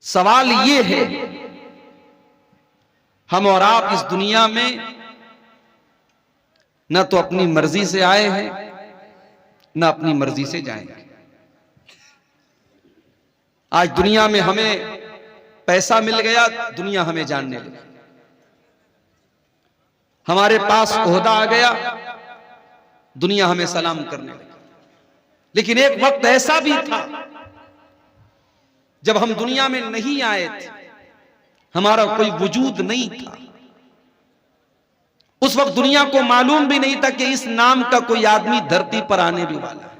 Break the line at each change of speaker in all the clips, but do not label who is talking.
सवाल ये है, हम और आप इस दुनिया में न तो अपनी मर्जी से आए हैं न अपनी मर्जी से जाएंगे। आज दुनिया में हमें पैसा मिल गया, दुनिया हमें जानने लगी। हमारे पास ओहदा आ गया, दुनिया हमें सलाम करने लगी। लेकिन एक वक्त ऐसा भी था जब हम दुनिया में नहीं आए थे, हमारा कोई वजूद नहीं था। उस वक्त दुनिया को मालूम भी नहीं था कि इस नाम का कोई आदमी धरती पर आने भी वाला है।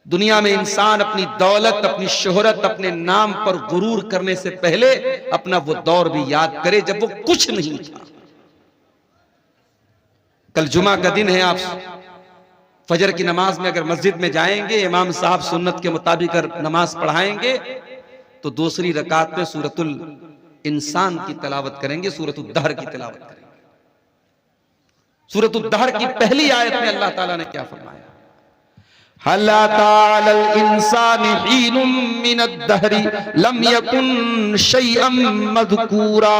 दुनिया में इंसान अपनी दौलत, अपनी शोहरत, अपने नाम पर गुरूर करने से पहले अपना वो दौर भी याद करे जब वो कुछ नहीं था। कल जुमा का दिन है, आप फजर की नमाज में अगर मस्जिद में जाएंगे, इमाम साहब सुन्नत के मुताबिक अगर नमाज पढ़ाएंगे तो दूसरी रकात में सूरतुल इंसान की तिलावत करेंगे, सूरतुल दहर की तिलावत करेंगे। सूरतुल दहर की पहली आयत में अल्लाह ताला ने क्या फरमाया? हल अता अलल इंसानि हीनुम मिनद दहरी लम यकुन शैअम मज़कूरा।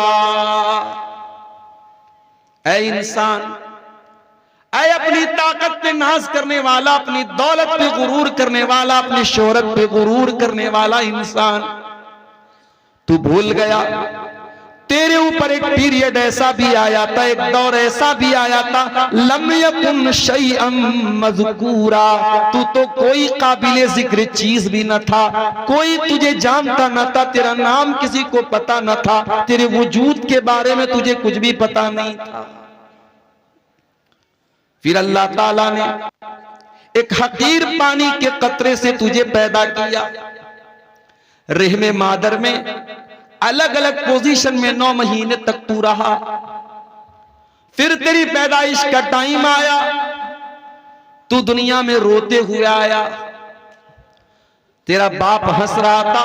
ऐ इंसान, ऐ अपनी ताकत पे नाज करने वाला, अपनी दौलत पे गुरूर करने वाला, अपनी शोहरत पे गुरूर करने वाला इंसान, तू भूल गया तेरे ऊपर एक पीरियड ऐसा भी आया था, एक दौर ऐसा भी आया था, लम यकुन शैअम मज़कूरा, तू तो कोई काबिले जिक्र चीज भी न था, कोई तुझे जानता न था, तेरा नाम किसी को पता न था, तेरे वजूद के बारे में तुझे कुछ भी पता नहीं था। फिर अल्लाह ताला ने एक हकीर पानी के कतरे से तुझे पैदा किया। रहमे मादर में अलग अलग पोजीशन में 9 महीने तक तू रहा। फिर तेरी पैदाइश का टाइम आया, तू दुनिया में रोते हुए आया। तेरा बाप हंस रहा था,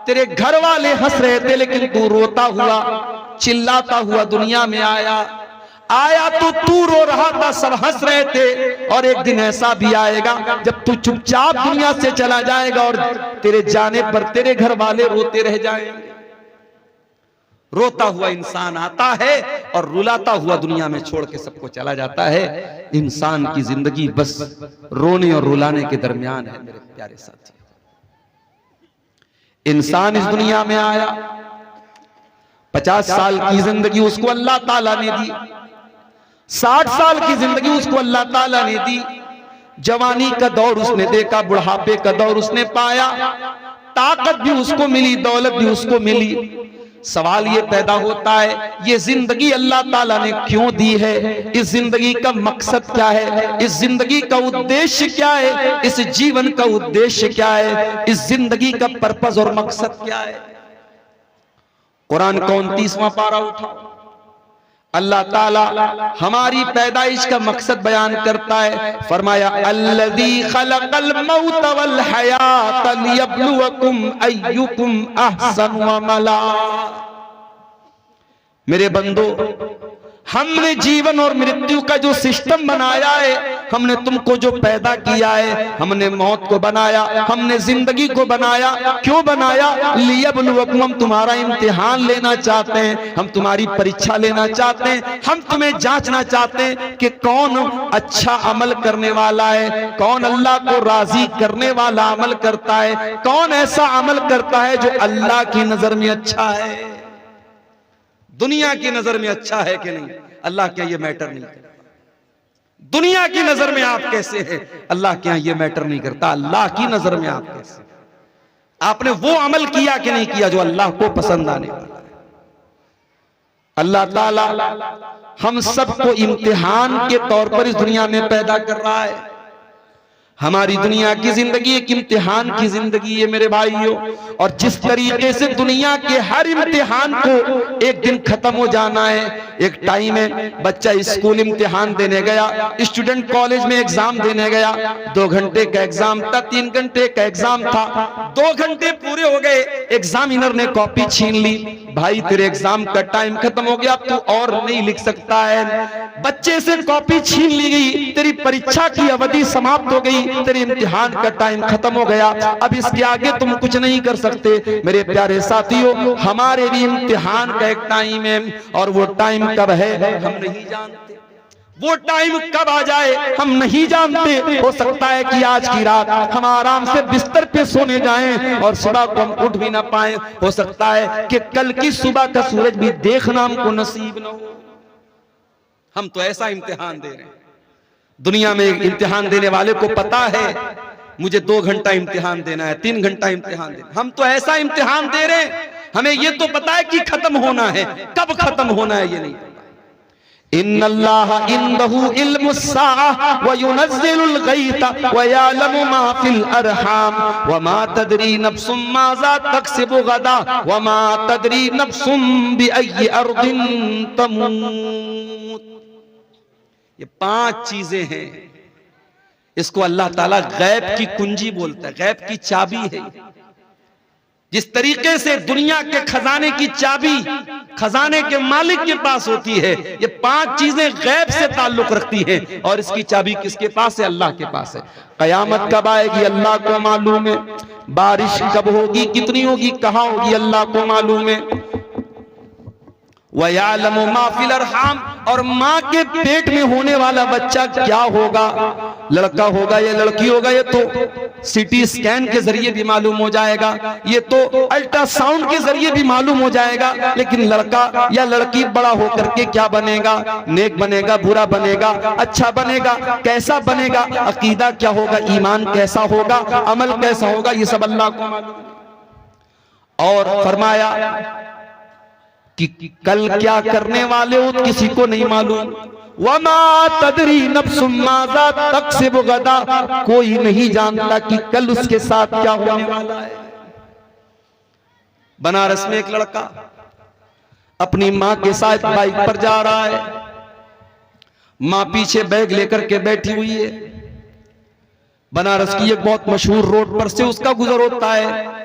तेरे घर वाले हंस रहे थे, लेकिन तू रोता हुआ, चिल्लाता हुआ दुनिया में आया। तो तू रो रहा था, सब हंस रहे थे। और एक दिन ऐसा भी आएगा जब तू चुपचाप दुनिया से चला जाएगा और तेरे जाने पर तेरे घर वाले रोते रह जाएंगे। रोता हुआ इंसान आता है और रुलाता हुआ दुनिया में छोड़ के सबको चला जाता है। इंसान की जिंदगी बस रोने और रुलाने के दरमियान है। मेरे प्यारे साथी, इंसान इस दुनिया में आया, 50 साल की जिंदगी उसको अल्लाह ताला ने दी, 60 साल की जिंदगी उसको अल्लाह ताला ने दी। जवानी का दौर उसने देखा, बुढ़ापे का दौर उसने पाया, ताकत भी उसको मिली, दौलत भी उसको मिली। सवाल ये पैदा होता है, ये जिंदगी अल्लाह ताला ने क्यों दी है? इस जिंदगी का मकसद क्या है? इस जिंदगी का उद्देश्य क्या है? इस जीवन का उद्देश्य क्या है? इस जिंदगी का पर्पस और मकसद क्या है? कुरान का 29वां पारा उठाओ, अल्लाह ताला हमारी पैदाइश का मकसद बयान करता है। फरमाया अल्लज़ी खलक़ल मौत वल हयात लियब्लुवकुम अय्युकुम अहसनु अमला। मेरे बंदो, हमने जीवन और मृत्यु का जो सिस्टम बनाया है, हमने तुमको जो पैदा किया है, हमने मौत को बनाया, हमने जिंदगी को बनाया। क्यों बनाया? लियब्लुवकुम, हम तुम्हारा इम्तिहान लेना चाहते हैं, हम तुम्हारी परीक्षा लेना चाहते हैं, हम तुम्हें जांचना चाहते हैं कि कौन अच्छा अमल करने वाला है, कौन अल्लाह को राजी करने वाला अमल करता है, कौन ऐसा अमल करता है जो अल्लाह की नजर में अच्छा है। दुनिया की नजर में अच्छा है कि नहीं, अल्लाह के यहाँ ये मैटर नहीं करता। दुनिया की नजर में आप कैसे हैं, अल्लाह के यहाँ ये मैटर नहीं करता। अल्लाह की नजर में आप कैसे, आपने वो अमल किया कि नहीं किया जो अल्लाह को पसंद आने वाला है। अल्लाह ताला हम सबको इम्तिहान के तौर पर इस दुनिया में पैदा कर रहा है। हमारी दुनिया की जिंदगी एक इम्तिहान की जिंदगी है मेरे भाइयों, और जिस तरीके से दुनिया के हर इम्तिहान को एक दिन खत्म हो जाना है। एक टाइम है, बच्चा स्कूल इम्तिहान देने गया, स्टूडेंट कॉलेज में एग्जाम देने गया, 2 घंटे का एग्जाम था, 3 घंटे का एग्जाम था, 2 घंटे पूरे हो गए, एग्जामिनर ने कॉपी छीन ली, भाई तेरे एग्जाम का टाइम खत्म हो गया, तू और नहीं लिख सकता है। बच्चे से कॉपी छीन ली गई, तेरी परीक्षा की अवधि समाप्त हो गई, तेरे इम्तिहान का टाइम खत्म हो गया, अब इसके आगे तुम कुछ नहीं कर सकते। मेरे प्यारे साथियों, हमारे भी इम्तिहान का एक टाइम है, और वो टाइम कब है हम नहीं जानते। वो टाइम कब आ जाए हम नहीं जानते। हो सकता है कि आज की रात हम आराम से बिस्तर पे सोने जाएं और सुबह को हम उठ भी ना पाएं। हो सकता है कि कल की सुबह का सूरज भी देखना हमको नसीब न हो। हम तो ऐसा इम्तिहान दे रहे हैं। दुनिया में इम्तिहान देने वाले को पता है मुझे 2 घंटा इम्तिहान देना है, 3 घंटा इम्तिहान देना। हम तो ऐसा इम्तिहान दे रहे हैं, हमें ये तो पता है कि खत्म होना है, कब खत्म होना है ये नहीं पता। इन्नल्लाह इंदहु इल्मुस्साअह व युनज़्ज़िलुल गैथ व यअलमु मा फिल अरहाम व मा तदरी नफ्सुम माज़ा तक्सिबु गदा व मा तदरी नफ्सुम बिअय्यि अर्दिन तमूत। ये 5 चीजें हैं, इसको अल्लाह ताला गैब की कुंजी बोलता है, गैब की चाबी है। जिस तरीके से दुनिया के खजाने की चाबी खजाने के मालिक के पास होती है, ये 5 चीजें गैब से ताल्लुक रखती हैं, और इसकी चाबी किसके पास है? अल्लाह के पास है। कयामत कब आएगी अल्लाह को मालूम है, बारिश कब होगी, कितनी होगी, कहां होगी, अल्लाह को मालूम है। वयालमु मा फिल अरहाम, और माँ के पेट में होने वाला बच्चा क्या होगा, लड़का होगा या लड़की होगा, ये तो सीटी स्कैन के जरिए भी मालूम हो जाएगा, ये तो अल्ट्रासाउंड के जरिए भी मालूम हो जाएगा। लेकिन लड़का या लड़की बड़ा होकर के क्या बनेगा, नेक बनेगा, बुरा बनेगा, अच्छा बनेगा, कैसा बनेगा, अकीदा क्या होगा, ईमान कैसा होगा, अमल कैसा होगा, ये सब अल्लाह को मालूम। और फरमाया कि कल क्या करने वाले हो किसी को नहीं मालूम। वमा तदरी नफ्सुम माज़ा तक्सिबु गदा, कोई नहीं जानता कि कल उसके साथ क्या होने वाला है। बनारस में एक लड़का अपनी माँ के साथ बाइक पर जा रहा है, माँ पीछे बैग लेकर के बैठी हुई है। बनारस की एक बहुत मशहूर रोड पर से उसका गुजर होता है।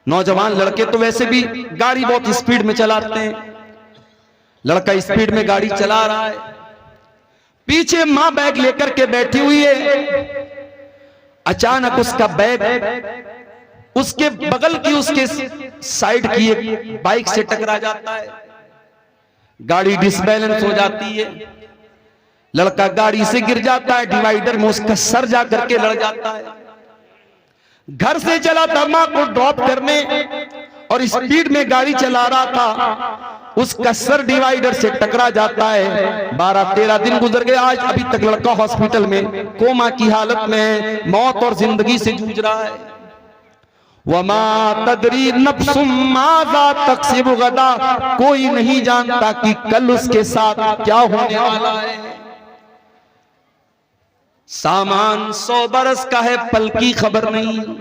नौजवान लड़के तो वैसे भी गाड़ी बहुत स्पीड में चलाते हैं, लड़का स्पीड में गाड़ी चला रहा है, पीछे मां बैग लेकर के बैठी हुई है। अचानक उसका बैग उसके बगल की उसके साइड की एक बाइक से टकरा जाता है, गाड़ी डिसबैलेंस हो जाती है, लड़का गाड़ी से गिर जाता है, डिवाइडर में उसका सर जा करके लड़ जाता है। घर से चला था मां को ड्रॉप करने और स्पीड में गाड़ी चला रहा था, उसका सर डिवाइडर से टकरा जाता है। 12-13 दिन गुजर गए, आज अभी तक लड़का हॉस्पिटल में कोमा की हालत में मौत और जिंदगी से जूझ रहा है। वमा तदरी नफ्सुम माज़ा तक्सिबु गदा, कोई नहीं जानता कि कल उसके साथ क्या होने वाला है। सामान 100 बरस का है, पल की खबर नहीं।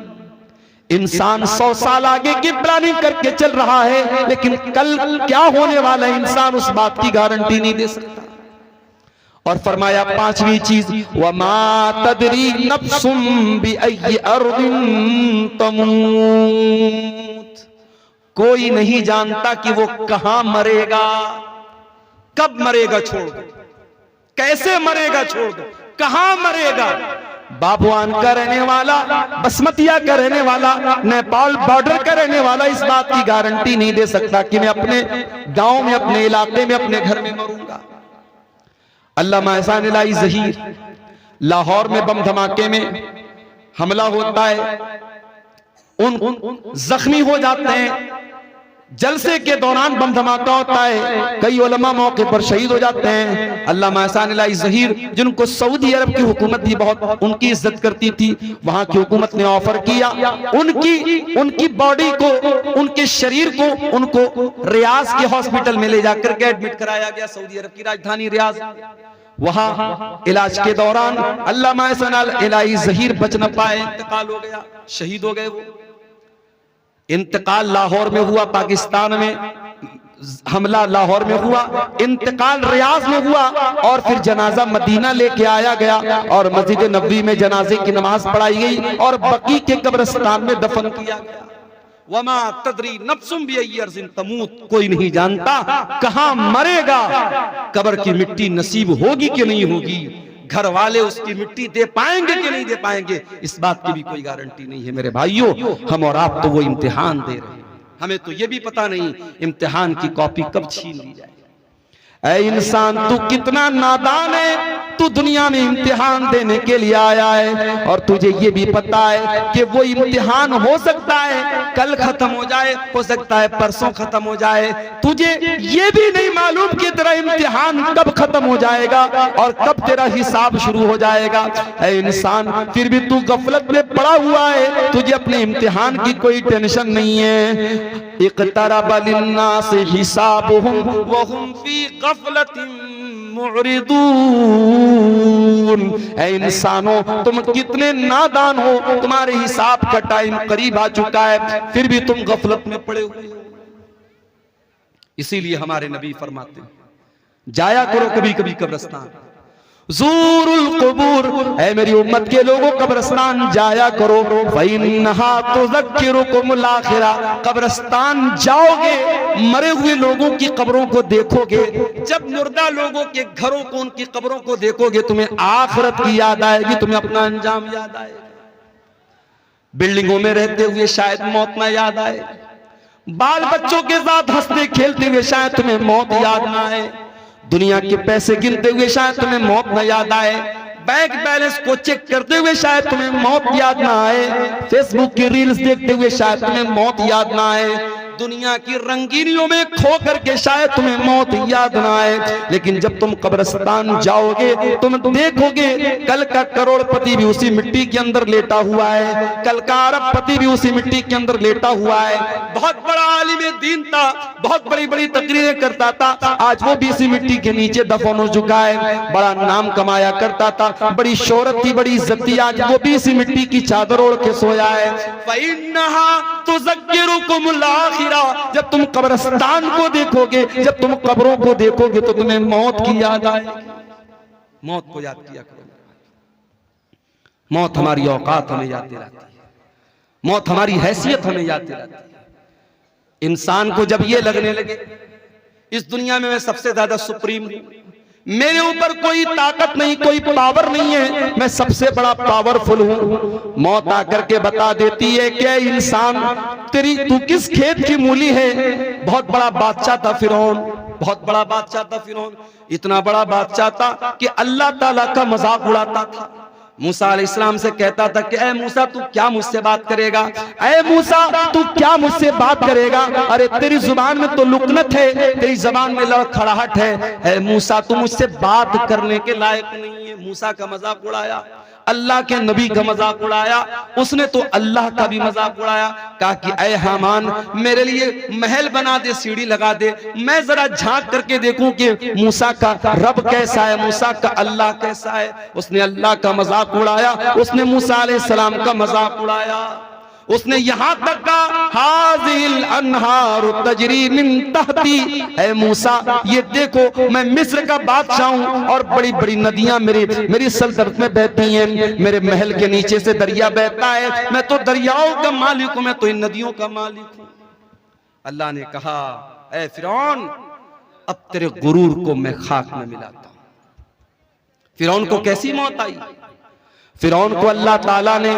इंसान 100 साल आगे की प्लानिंग करके चल रहा है, लेकिन कल क्या होने वाला है इंसान उस बात की गारंटी नहीं दे सकता। और फरमाया 5वीं चीज, वमा तदरी नफ्सुम बिअय्यि अर्दिन तमूत, कोई नहीं जानता कि वो कहां मरेगा, कब मरेगा छोड़ दो, कैसे मरेगा छोड़ दो, कहां मरेगा। बाबुआन का रहने वाला, बसमतिया का रहने वाला, नेपाल बॉर्डर का रहने वाला इस बात की गारंटी नहीं दे सकता कि मैं अपने गांव में, अपने इलाके में, अपने घर में मरूंगा। अल्लामा एहसान इलाही ज़हीर, लाहौर में बम धमाके में हमला होता है, उन जख्मी हो जाते हैं, जलसे के दौरान बम धमाका होता है, कई उलमा मौके पर शहीद हो जाते हैं। अल्लामा एहसान इलाही ज़हीर, जिनको सऊदी अरब की हुकूमत भी बहुत उनकी इज्जत करती थी, वहां की हुकूमत ने ऑफर किया उनकी बॉडी को, उनके शरीर को उनको रियाज के हॉस्पिटल में ले जाकर के एडमिट कराया गया, सऊदी अरब की राजधानी रियाज। वहां इलाज के दौरान अल्लामा एहसान इलाही ज़हीर बच न पाए, इंतकाल हो गया, शहीद हो गए। वो इंतकाल लाहौर में हुआ, पाकिस्तान में हमला लाहौर में हुआ, इंतकाल रियाज में हुआ, और फिर जनाजा मदीना लेके आया गया और मस्जिद नबवी में जनाजे की नमाज पढ़ाई गई और बकी के कब्रिस्तान में दफन किया गया। वमा तदरी नफ्सुम बिअय्यि अर्ज़िन तमूत, कोई नहीं जानता कहां मरेगा, कब्र की मिट्टी नसीब होगी कि नहीं होगी, घर वाले उसकी मिट्टी दे पाएंगे कि नहीं दे पाएंगे, इस बात की भी कोई गारंटी नहीं है। मेरे भाइयों, हम और आप तो वो इम्तिहान दे रहे हैं, हमें तो ये भी पता नहीं इम्तिहान की कॉपी कब छीन ली जाए। ऐ इंसान, तू कितना नादान है, तू दुनिया में इम्तिहान देने के लिए आया है और तुझे ये भी पता है कि वो इम्तिहान हो सकता है कल खत्म हो जाए, हो सकता है परसों खत्म हो जाए, तुझे ये भी नहीं मालूम कि तेरा इम्तिहान कब खत्म हो जाएगा और कब तेरा हिसाब शुरू हो जाएगा। ऐ इंसान, फिर भी तू गफलत में पड़ा हुआ है, तुझे अपने इम्तिहान की कोई टेंशन नहीं है। इक़्तरब लिन्नास हिसाबुहुम व हुम फी गफलतिन मुअरिदून। ऐ इंसानों, तुम कितने नादान हो, तुम्हारे हिसाब का टाइम करीब आ चुका है, फिर भी तुम गफलत में पड़े हुए हो। इसीलिए हमारे नबी फरमाते हैं, जाया करो कभी कभी कब्रिस्तान, ज़ूरुल क़ुबूर, ऐ मेरी उम्मत के लोगों कब्रिस्तान जाया करो, फ़इन्नहा तुज़क्किरुकुमुल आखिरा, कब्रिस्तान जाओगे, मरे हुए लोगों की कब्रों को देखोगे, जब मुर्दा लोगों के घरों को, उनकी कब्रों को देखोगे, तुम्हें आखिरत की याद आएगी, तुम्हें अपना अंजाम याद आएगा। बिल्डिंगों में रहते हुए शायद मौत ना याद आए, बाल बच्चों के साथ हंसते खेलते हुए शायद तुम्हें मौत याद ना आए, दुनिया के पैसे गिनते हुए शायद तुम्हें मौत न याद आए, बैंक बैलेंस को चेक करते हुए शायद तुम्हें मौत याद ना आए, फेसबुक की रील्स देखते हुए शायद तुम्हें मौत याद ना आए, दुनिया की रंगीनियों में खो करके शायद तुम्हें मौत याद ना आए, लेकिन जब तुम कब्रिस्तान जाओगे तुम देखोगे कल का करोड़पति भी उसी मिट्टी के अंदर लेटा हुआ है, कल का अरबपति भी उसी मिट्टी के अंदर लेटा हुआ है, बहुत बड़ा आलिम दीन था, बहुत बड़ी बड़ी तकरीरें करता था, आज वो भी इसी मिट्टी के नीचे दफन हो चुका है, बड़ा नाम कमाया करता था, बड़ी शोहरत थी, बड़ी इज्जत थी, आज वो भी इसी मिट्टी की चादर ओढ़ के सोया है। फ़इन्नहा तुज़क्किरुकुमुल आखिरा, जब तुम कब्रिस्तान को देखोगे, जब तुम कब्रों को देखोगे तो तुम्हें मौत की याद आएगी। मौत को याद किया करो, मौत हमारी औकात हमें याद दिलाती है, मौत हमारी हैसियत हमें याद दिलाती है। इंसान को जब ये लगने लगे इस दुनिया में मैं सबसे ज्यादा सुप्रीम हूं, मेरे ऊपर कोई ताकत नहीं, कोई पावर नहीं है, मैं सबसे बड़ा पावरफुल हूं, मौत आकर के बता देती है कि इंसान तू किस खेत की मूली है। बहुत बड़ा बादशाह था फिरौन, बहुत बड़ा बादशाह था फिरौन, इतना बड़ा बादशाह था कि अल्लाह ताला का मजाक उड़ाता था। मूसा अलैहिस्सलाम से कहता था कि ऐ मूसा तू क्या मुझसे बात करेगा, ऐ मूसा तू क्या मुझसे बात करेगा, अरे तेरी जुबान में तो लुकनत है, तेरी जुबान में लड़खड़ाहट है, ऐ मूसा तू मुझसे बात करने के लायक नहीं है। मूसा का मजाक उड़ाया, अल्लाह के नबी का मजाक उड़ाया, उसने तो अल्लाह का भी मजाक उड़ाया, कहा कि ऐ हामान मेरे लिए महल बना दे, सीढ़ी लगा दे, मैं जरा झांक करके देखूं कि मूसा का रब कैसा है, मूसा का अल्लाह कैसा है। उसने अल्लाह का मजाक उड़ाया, उसने मूसा अलैहिस्सलाम का मजाक उड़ाया, उसने यहां तक कहा हाज़िल अनहारु तजरी मिन तहती, ऐ मूसा ये देखो मैं मिस्र का बादशाह हूं और बड़ी बड़ी नदियां मेरी सल्तनत में बहती हैं, मेरे महल के नीचे से दरिया बहता है, मैं तो दरियाओं का मालिक हूं, मैं तो इन नदियों का मालिक हूं। अल्लाह ने कहा ऐ फिरौन अब तेरे गुरूर को मैं खाक में मिलाता हूं। फिरौन को कैसी मौत आई? फिरौन को अल्लाह ताला ने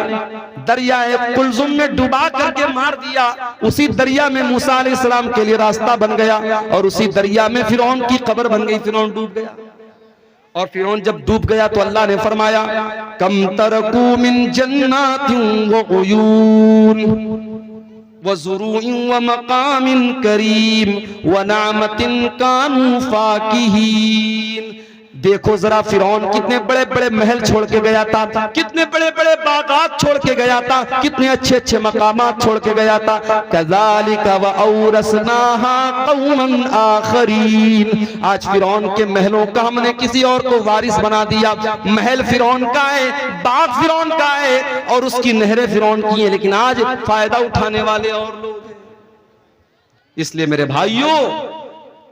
दरियाए कुलजुम में डुबा करके मार दिया, उसी दरिया में मूसा अलैहिस्सलाम के लिए रास्ता बन गया और उसी दरिया में फिरौन की कब्र बन गई, फिरौन डूब गया। और फिरौन जब डूब गया तो अल्लाह ने फरमाया कम तरकू मिन जन्नातिन व उयून व ज़ुरूइन व मकामिन करीम व नामतिन कानू फाकिहीन। देखो जरा फिरौन कितने बड़े बड़े महल छोड़ के गया था, कितने बड़े बड़े बागात छोड़ के गया था, कितने अच्छे अच्छे मकामात छोड़ के गया था। कज़ालिका व औरसनाहा कौमन आखरीन, आज फिरौन के महलों का हमने किसी और को वारिस बना दिया। महल फिरौन का है, बाग फिरौन का है और उसकी नहरें फिरौन की हैं, लेकिन आज फायदा उठाने वाले और लोग हैं। इसलिए मेरे भाइयों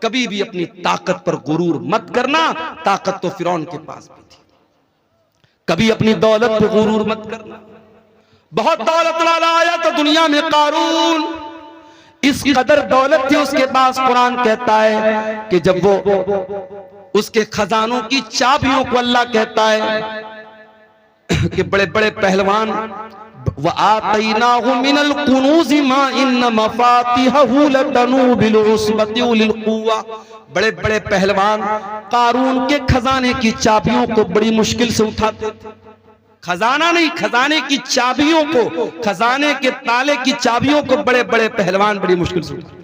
कभी भी अपनी ताकत पर गुरूर मत करना, ताकत तो फिरौन के पास भी थी। कभी अपनी दौलत पर गुरूर मत करना। बहुत दौलत वाला आया तो दुनिया में कारून, इस कदर दौलत थी उसके पास, कुरान कहता है कि जब वो उसके खजानों की चाबियों को अल्लाह कहता है कि बड़े बड़े पहलवान व आतैनाहु मिनल कुनूज़ मा इन्न मफातिहहु लतनू बिल उस्बति उलिल कुव्वा, बड़े बड़े पहलवान कारून के खजाने की चाबियों को बड़ी मुश्किल से उठाते थे। खजाना नहीं, खजाने की चाबियों को, खजाने के ताले की चाबियों को बड़े बड़े पहलवान बड़ी मुश्किल से उठाते।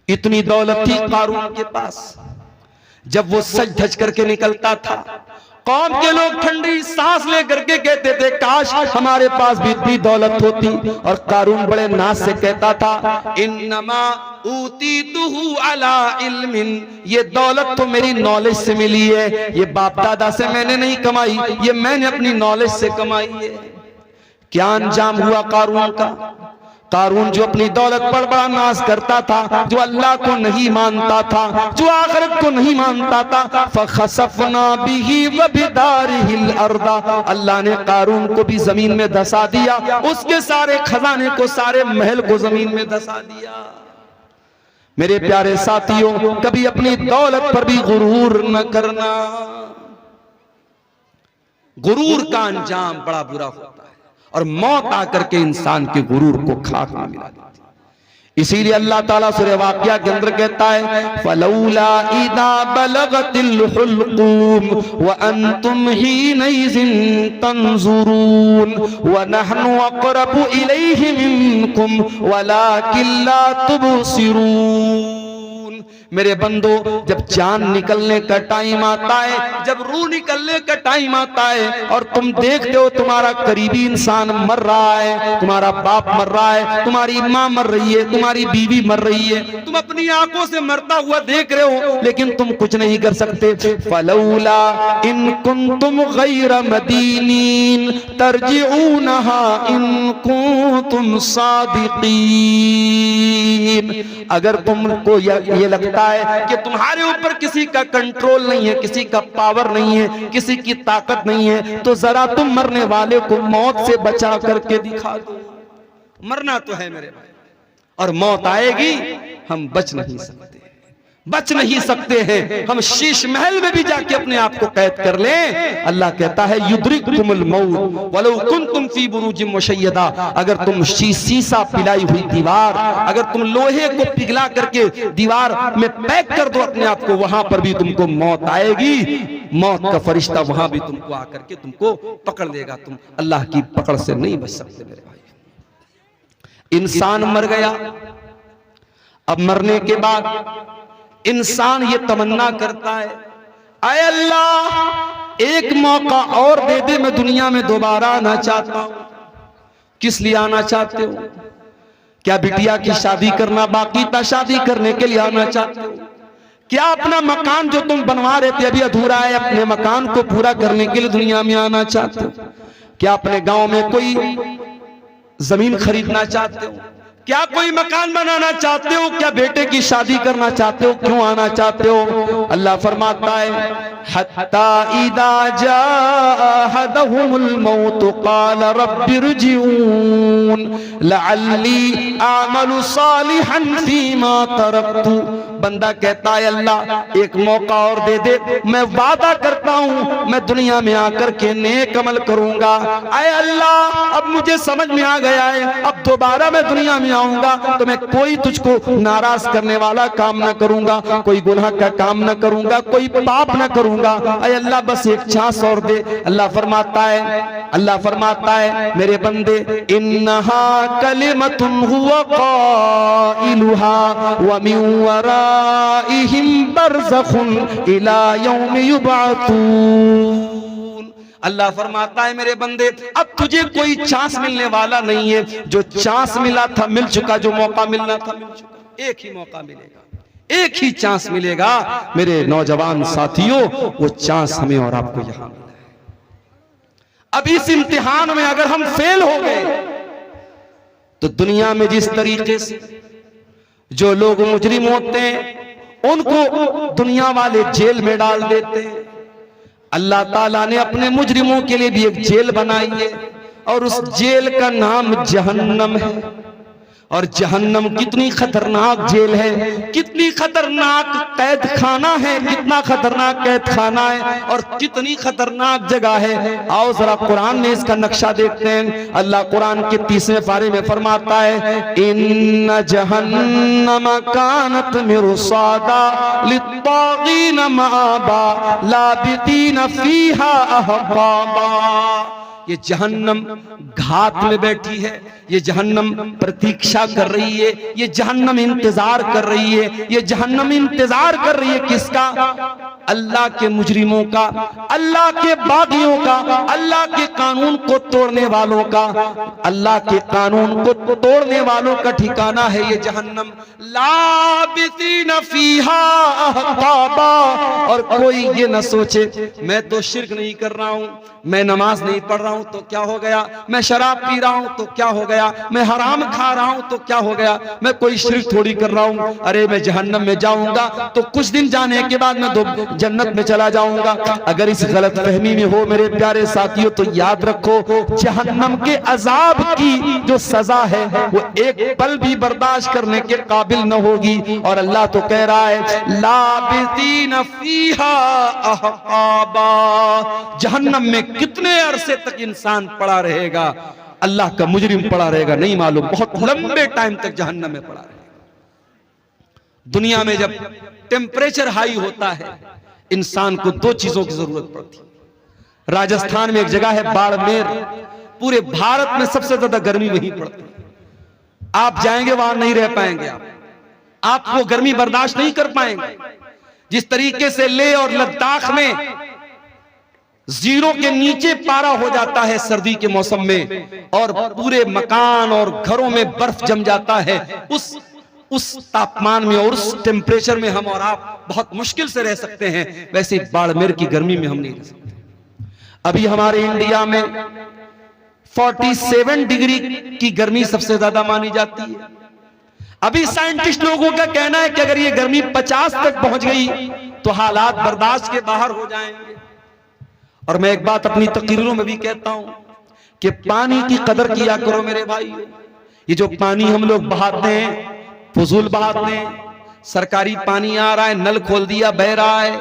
इतनी दौलत थी कारून के पास। जब वो सज धज करके निकलता था, कौम के लोग ठंडी सांस लेकर के कहते थे काश हमारे पास भी इतनी दौलत होती। और कारून बड़े नाज से कहता था इन्नमा ऊतीतुहु अला इल्मिन, ये दौलत तो मेरी नॉलेज से मिली है, ये बाप दादा से मैंने नहीं कमाई, ये मैंने अपनी नॉलेज से कमाई है। क्या अंजाम हुआ कारून का? कारून जो अपनी दौलत पर बड़ा नाज करता था, जो अल्लाह को नहीं मानता था, जो आखिरत को नहीं मानता था, फखसफना बिही व बिदारिहिल अर्दा, अल्लाह ने कारून को भी जमीन में धसा दिया, उसके सारे खजाने को, सारे महल को जमीन में धसा दिया। मेरे प्यारे साथियों, कभी अपनी दौलत पर भी गुरूर न करना। गुरूर का अंजाम बड़ा बुरा होता है और मौत आकर के इंसान के गुरूर को खाक में मिला देती है। इसीलिए अल्लाह ताला सूरह वाक़िया के अंदर कहता है फलौला इदा बलगतिल हुल्कूम व अंतुम हीनइज़िन तंजुरून व नहनु अक़रबु इलैहि मिनकुम वलाकिन ला तुबसिरून। मेरे बंदो, जब जान निकलने का टाइम आता है, जब रूह निकलने का टाइम आता है और तुम देखते हो तुम्हारा करीबी इंसान मर रहा है, तुम्हारा बाप मर रहा है, तुम्हारी माँ मर रही है, तुम्हारी बीवी मर रही है, तुम अपनी आंखों से मरता हुआ देख रहे हो लेकिन तुम कुछ नहीं कर सकते। फलौला इन कुंतुम गैर मदीनीन तरजिऊनहा इन कुंतुम सादिकीन। अगर तुमको ये लगता है कि तुम्हारे ऊपर किसी का कंट्रोल नहीं है, किसी का पावर नहीं है, किसी की ताकत नहीं है, तो जरा तुम मरने वाले को मौत से बचा करके दिखा दो। मरना तो है मेरे भाई, और मौत आएगी, हम बच नहीं सकते, बच नहीं सकते हैं। हम शीश महल में भी जाके अपने आप को कैद कर लें, अल्लाह कहता है युद्रिकुमुल मौत वलौ कुंतुम फी बुरूजिम मुशय्यदा। अगर तुम शीशा पिलाई हुई दीवार, अगर तुम लोहे को पिघला करके दीवार में पैक कर दो अपने आप को, वहां पर भी तुमको मौत आएगी। मौत का फरिश्ता वहां भी तुमको आकर के तुमको पकड़ लेगा, तुम अल्लाह की पकड़ से नहीं बच सकते मेरे भाई। इंसान मर गया, अब मरने के बाद इंसान ये तमन्ना करता है आए अल्लाह एक मौका और दे दे, मैं दुनिया में दोबारा आना चाहता हूं। किस लिए आना चाहते हो? क्या बिटिया की शादी करना बाकी था, शादी करने के लिए आना चाहते हो? क्या अपना मकान जो तुम बनवा रहे थे अभी अधूरा है, अपने मकान को पूरा करने के लिए दुनिया में आना चाहते हो? क्या अपने गांव में कोई जमीन खरीदना चाहते हो? क्या कोई मकान बनाना चाहते हो? क्या बेटे की शादी करना चाहते हो? क्यों आना चाहते हो? अल्लाह फरमाता है हत्ता इदा जाअहदहुमुल मौत क़ाल रब्बिरजिऊन लअल्ली आमलु सालिहन फीमा तरक्तु। बंदा कहता है अल्लाह एक मौका और दे दे, मैं वादा करता हूं मैं दुनिया में आकर के नेक अमल करूंगा। आए अल्लाह अब मुझे समझ में आ गया है, अब दोबारा मैं दुनिया में आऊंगा तो मैं कोई तुझको नाराज करने वाला काम ना करूंगा, कोई गुनाह का काम ना करूंगा, कोई पाप ना करूंगा। अरे अल्लाह बस एक चांस और दे। अल्लाह फरमाता है मेरे बंदे इन्नहा कलिमतुन हुवा क़ाइलुहा व मिन वराइहिम बरज़खुन इला यौमि युबअतून। अल्लाह फरमाता है मेरे बंदे अब तुझे कोई चांस मिलने वाला नहीं है, जो चांस मिला था मिल चुका, जो मौका मिलना था मिल चुका। एक ही मौका मिलेगा, एक ही चांस मिलेगा मेरे नौजवान साथियों, वो चांस हमें और आपको यहां मिला है। अब इस इम्तिहान में अगर हम फेल हो गए तो दुनिया में जिस तरीके से जो लोग मुजरिम होते हैं उनको दुनिया वाले जेल में डाल देते हैं, अल्लाह ताला ने अपने मुजरिमों के लिए भी एक जेल बनाई है और उस जेल का नाम जहन्नम है। और जहन्नम कितनी खतरनाक जेल है, कितनी खतरनाक कैद खाना है, कितना खतरनाक कैद खाना है और कितनी खतरनाक जगह है। आओ जरा कुरान में इसका नक्शा देखते हैं। अल्लाह कुरान के 30वें पारे में फरमाता है, इन्न जहन्नम कानत मिरसादा लित्तागीन माबा लाबितीन फीहा अहकाबा। ये जहन्नम घात में बैठी है, ये जहन्नम प्रतीक्षा कर रही है, ये जहन्नम इंतजार कर रही है। ये जहन्नम इंतजार कर रही है किसका? अल्लाह के मुजरिमों का, अल्लाह के बागियों का, अल्लाह के कानून को तोड़ने वालों का। अल्लाह के कानून को तोड़ने वालों का ठिकाना है ये जहन्नम। लाबिसीन फीहा अहकाबा। और कोई ये न सोचे मैं तो शिर्क नहीं कर रहा हूं, मैं नमाज नहीं पढ़ रहा हूं तो क्या हो गया, मैं शराब पी रहा हूं तो क्या हो गया, मैं हराम खा रहा हूं तो क्या हो गया, मैं कोई शिर्क थोड़ी कर रहा हूं। अरे मैं जहन्नम में जाऊंगा तो कुछ दिन जाने के बाद मैं जन्नत में चला जाऊंगा। अगर इस गलत फहमी में हो मेरे प्यारे साथियों तो याद रखो जहन्नम के अजाब की जो सजा है वो एक पल भी बर्दाश्त करने के काबिल न होगी। और अल्लाह तो कह रहा है लाबिसीन फीहा अहकाबा। जहन्नम में कितने अरसे तक इंसान पड़ा रहेगा, अल्लाह का मुजरिम पड़ा रहेगा नहीं मालूम, बहुत लंबे टाइम तक जहन्नम में पड़ा रहेगा। दुनिया में जब टेम्परेचर हाई होता है इंसान को दो चीजों की जरूरत पड़ती है। राजस्थान में एक जगह है बाड़मेर, पूरे भारत में सबसे ज्यादा गर्मी वहीं पड़ती है। आप जाएंगे वहां नहीं रह पाएंगे, आप वो गर्मी बर्दाश्त नहीं कर पाएंगे। जिस तरीके से लेह और लद्दाख में 0 के नीचे पारा हो जाता है सर्दी के मौसम में और पूरे मकान और घरों में बर्फ जम जाता है, उस तापमान में और उस टेम्परेचर में हम और आप बहुत मुश्किल से रह सकते हैं, वैसे बाड़मेर की गर्मी में हम नहीं रह सकते। अभी हमारे इंडिया में 47 डिग्री की गर्मी सबसे ज्यादा मानी जाती है। अभी साइंटिस्ट लोगों का कहना है कि अगर ये गर्मी 50 तक पहुंच गई तो हालात बर्दाश्त के बाहर हो जाएंगे। और मैं एक बात अपनी तकरीरों में भी कहता हूं कि पानी की कदर किया करो मेरे भाई। ये जो पानी हम लोग बहाते हैं, फजूल बहाते हैं, सरकारी पानी आ रहा है, नल खोल दिया बह रहा है,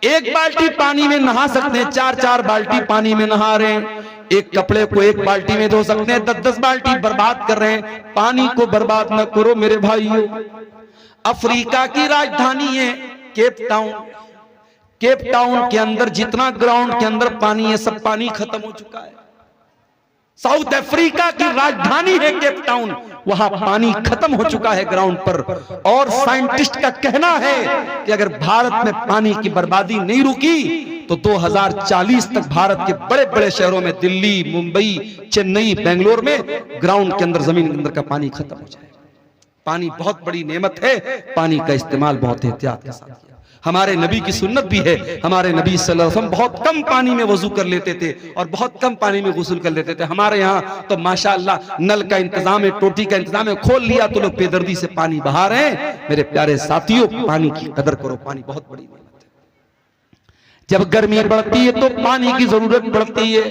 एक बाल्टी पानी में नहा सकते हैं, 4-4 बाल्टी पानी में नहा रहे हैं। एक कपड़े को एक बाल्टी में धो सकते हैं, 10-10 बाल्टी बर्बाद कर रहे हैं। पानी को बर्बाद न करो मेरे भाइयों। अफ्रीका की राजधानी है केप टाउन। केप टाउन के अंदर जितना ग्राउंड के अंदर पानी है सब पानी खत्म हो चुका है। साउथ अफ्रीका की राजधानी है केप टाउन, वहां पानी खत्म हो चुका है ग्राउंड पर। और साइंटिस्ट का कहना है कि अगर भारत में पानी की बर्बादी नहीं रुकी तो 2040 तक भारत के बड़े बड़े शहरों में, दिल्ली, मुंबई, चेन्नई, बेंगलोर में ग्राउंड के अंदर, जमीन के अंदर का पानी खत्म हो जाएगा। पानी बहुत बड़ी नेमत है, पानी का इस्तेमाल बहुत एहतियात के साथ किया। हमारे नबी की सुन्नत भी है, हमारे नबी सल्लल्लाहु अलैहि वसल्लम बहुत कम पानी में वजू कर लेते थे और बहुत कम पानी में गुस्ल कर लेते थे। हमारे यहाँ तो माशाअल्लाह नल का इंतजाम है, टोटी का इंतजाम है, खोल लिया तो लोग बेदर्दी से पानी बहा रहे हैं। मेरे प्यारे साथियों, पानी की कदर करो, पानी बहुत बड़ी नेमत है। जब गर्मी बढ़ती है तो पानी की जरूरत पड़ती है,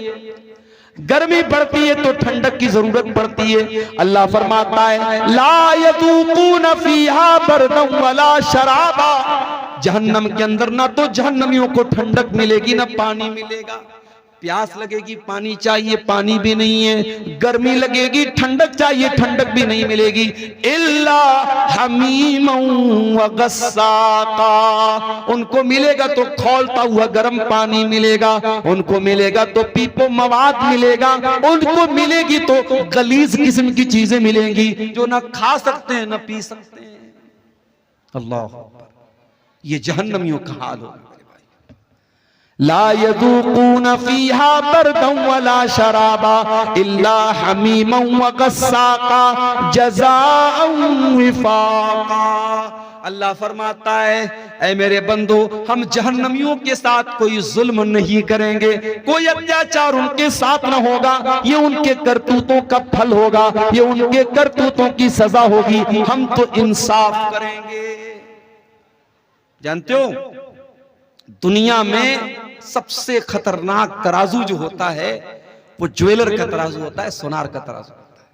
गर्मी बढ़ती है तो ठंडक की जरूरत पड़ती है। अल्लाह फरमाता है ला यज़ूक़ून फ़ीहा बरदन वला शराबा। जहन्नम के अंदर ना तो जहन्नमियों को ठंडक मिलेगी ना पानी मिलेगा। प्यास लगेगी, पानी चाहिए, पानी भी नहीं है। गर्मी लगेगी, ठंडक चाहिए, ठंडक भी नहीं मिलेगी। इल्ला हमीमन व गस्साका। उनको मिलेगा तो खौलता हुआ गर्म पानी मिलेगा, उनको मिलेगा तो पीपो मवाद मिलेगा, उनको मिलेगी तो गलीज किस्म की चीजें मिलेंगी जो ना खा सकते हैं ना पी सकते हैं। अल्लाह, ये जहन्नमियों का हाल होगा। ला यज़ूक़ून फ़ीहा बरदन वला शराबा इल्ला हमीमन व गस्साका जज़ाअन विफ़ाक़ा। अल्लाह फरमाता है, ऐ मेरे बंदो, हम जहन्नमियों के साथ कोई जुल्म नहीं करेंगे, कोई अत्याचार उनके साथ न होगा। ये उनके करतूतों का फल होगा, ये उनके करतूतों की सजा होगी। हम तो इंसाफ करेंगे। जानते हो दुनिया में सबसे खतरनाक तराजू जो होता है वो ज्वेलर का तराजू होता है, सोनार का तराजू होता है।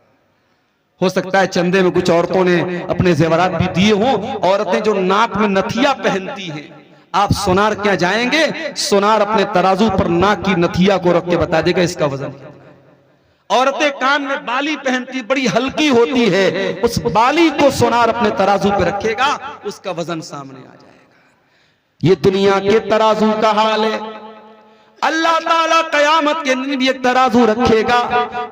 हो सकता है चंदे में कुछ औरतों ने अपने जेवरात भी दिए हों। औरतें जो नाक में नथिया पहनती हैं, आप सोनार क्या जाएंगे, सोनार अपने तराजू पर नाक की नथिया को रख के बता देगा इसका वजन। औरतें कान में बाली पहनती, बड़ी हल्की होती है, उस बाली को सोनार अपने तराजू पे रखेगा, उसका वजन सामने आ जाएगा। ये दुनिया के तराजू का हाल है। अल्लाह ताला कयामत के दिन भी एक तराजू रखेगा,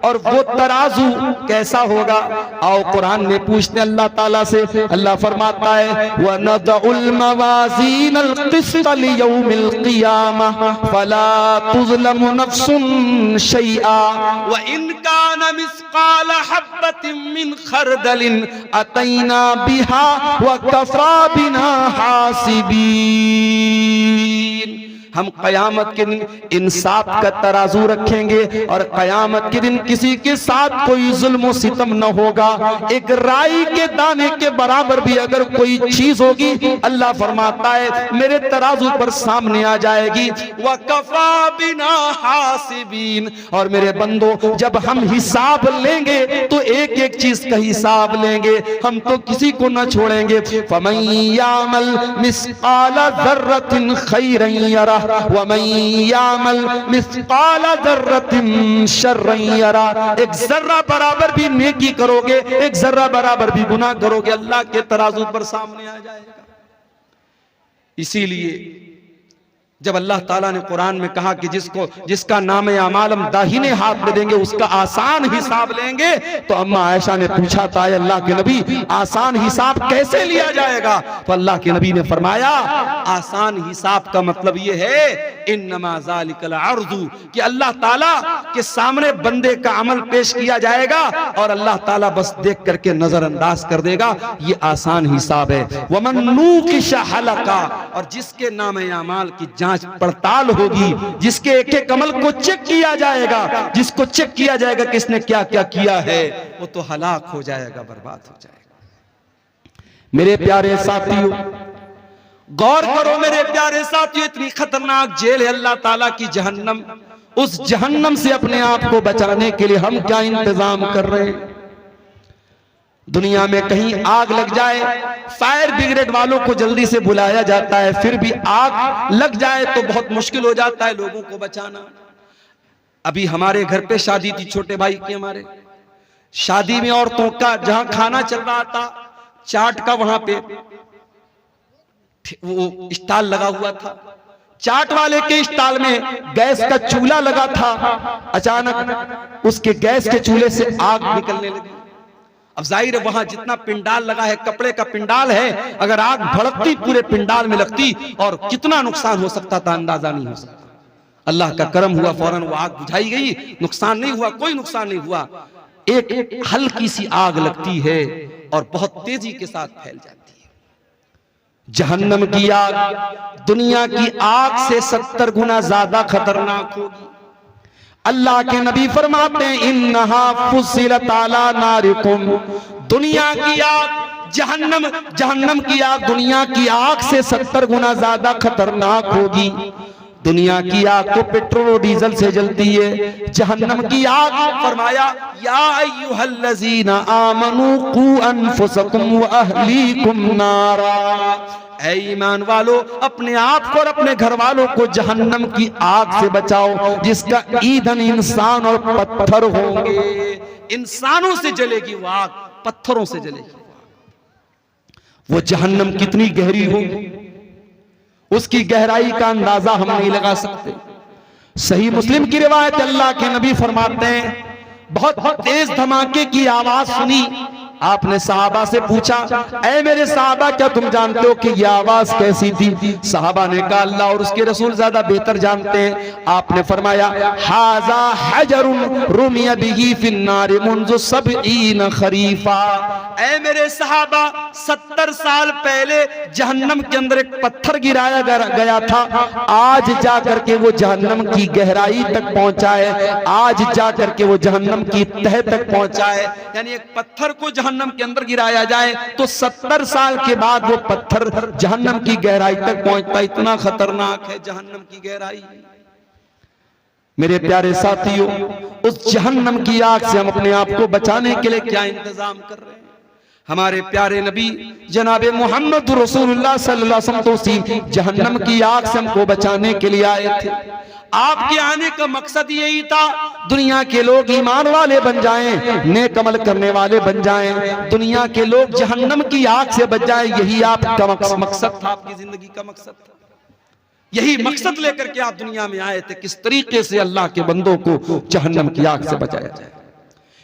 और वो तराजू कैसा होगा? आओ कुरान में पूछते अल्लाह ताला से। अल्लाह फरमाता है वनदउल मवाज़ीनल क़िस्त लियौमिल क़ियामह फला तुज़लमु नफ्सुन शैआ व इन कान मिस्क़ाल हब्बतिन मिन खरदलिन अतैना बिहा व कफ़ा बिना हासिबीन। हम कयामत के दिन इंसाफ का तराजू रखेंगे, और कयामत के दिन किसी के साथ कोई जुल्म सितम न होगा। एक राई के दाने के बराबर भी अगर कोई चीज होगी, अल्लाह फरमाता है मेरे तराजू पर सामने आ जाएगी। वकफा बिना हासिबीन, और मेरे बंदो जब हम हिसाब लेंगे तो एक एक चीज का हिसाब लेंगे, हम तो किसी को न छोड़ेंगे। फमन यामल मिस्क़ाल ज़र्रतिन खैरन यरा वमन यामल मिस्क़ाल ज़र्रतिन शर्रन यरा। एक जर्रा बराबर भी नेकी करोगे, एक जर्रा बराबर भी गुनाह करोगे, अल्लाह के तराजू पर सामने आ जाएगा। इसीलिए जब अल्लाह ताला ने कुरान में कहा कि जिसका नाम अमाल हम दाहिने हाथ में देंगे उसका आसान हिसाब लेंगे, तो अम्मा आयशा ने पूछा था अल्लाह के नबी आसान हिसाब कैसे लिया जाएगा? तो अल्लाह के नबी ने फरमाया आसान हिसाब का मतलब ये है इन्नमा ज़ालिकल अर्ज़ु, कि अल्लाह ताला के सामने बंदे का अमल पेश किया जाएगा और अल्लाह ताला बस देख करके नजरअंदाज कर देगा, ये आसान हिसाब है। वमन नूकिश हलका, और जिसके नाम अमाल की जांच पड़ताल होगी, जिसके एक एक अमल को चेक किया जाएगा, जिसको चेक किया जाएगा किसने क्या क्या किया है, वो तो हलाक हो जाएगा, बर्बाद हो जाएगा। मेरे प्यारे साथियों गौर करो, मेरे प्यारे साथियों, इतनी खतरनाक जेल है अल्लाह ताला की जहन्नम। उस जहन्नम से अपने आप को बचाने के लिए हम क्या इंतजाम कर रहे हैं? दुनिया में कहीं आग लग जाए, फायर ब्रिगेड वालों को जल्दी से बुलाया जाता है, फिर भी आग लग जाए तो बहुत मुश्किल हो जाता है लोगों को बचाना। अभी हमारे घर पे शादी थी, छोटे भाई की, हमारे शादी में औरतों का जहां खाना चल रहा था चाट का, वहां पे वो स्टॉल लगा हुआ था। चाट वाले के स्टॉल में गैस का चूल्हा लगा था, अचानक उसके गैस के चूल्हे से आग निकलने लगी। अब जाहिर है वहां जितना पिंडाल लगा है, कपड़े का पिंडाल है, अगर आग भड़कती पूरे पिंडाल में लगती और कितना नुकसान हो सकता था अंदाजा नहीं हो सकता। अल्लाह का करम हुआ, फौरन वो आग बुझाई गई, नुकसान नहीं हुआ, कोई नुकसान नहीं हुआ। एक हल्की सी आग लगती है और बहुत तेजी के साथ फैल जाती है। जहन्नम की आग दुनिया की आग से 70 गुना ज्यादा खतरनाक होगी। अल्लाह के नबी फरमाते हैं इन्नहा फुस्सिलत अला नारिकुम, दुनिया की आग जहन्नम की आग दुनिया की आग से 70 गुना ज्यादा खतरनाक होगी। दुनिया की आग तो पेट्रोल और डीजल से जलती है, जहन्नम की आग फरमाया या अय्युहल्लज़ीना आमनू कू अनफुसकुम व अहलीकुम नारा, ऐ ईमान वालो अपने आप को और अपने घर वालों को जहन्नम की आग से बचाओ, जिसका ईंधन इंसान और पत्थर होंगे। इंसानों से जलेगी वो आग, पत्थरों से जलेगी वो जहन्नम कितनी गहरी होगी, उसकी गहराई का अंदाजा हम नहीं लगा सकते। सही मुस्लिम की रिवायत, अल्लाह के नबी फरमाते हैं बहुत तेज धमाके की आवाज सुनी। आपने सहाबा से पूछा ऐ मेरे सहाबा क्या तुम जानते हो कि यह आवाज कैसी थी? सहाबा ने कहा अल्लाह और उसके रसूल ज्यादा बेहतर जानते हैं। आपने फरमाया हाजा हजरुन रुमिया बिही फिन्नार मुंज़ु 70 खरीफा, ऐ मेरे सहाबा 70 साल पहले जहन्नम के अंदर एक पत्थर गिराया गया था, आज जाकर के वो जहन्नम की गहराई तक पहुंचा है, आज जाकर के वो जहन्नम की तह तक पहुंचा है। यानी एक पत्थर को जहन्नम के अंदर गिराया जाए तो 70 साल के बाद वो पत्थर जहन्नम की गहराई तक पहुंचता। इतना खतरनाक है जहन्नम की गहराई। मेरे प्यारे साथियों, उस जहन्नम की आग से हम अपने आप को बचाने के लिए क्या इंतजाम कर रहे हैं? हमारे प्यारे नबी जनाबे मोहम्मद रसूलुल्लाह सल्लल्लाहु अलैहि वसल्लम तो उसी जहन्नम की आग से हमको बचाने के लिए आए थे। आपके आने का मकसद यही था, दुनिया के लोग ईमान वाले बन जाएं, नेक अमल करने वाले बन जाएं, दुनिया के लोग जहन्नम की आग से बच जाएं। यही आपका मकसद था, आपकी जिंदगी का मकसद था। यही मकसद लेकर के आप दुनिया में आए थे, किस तरीके से अल्लाह के बंदों को जहन्नम की आग से बचाया जाए।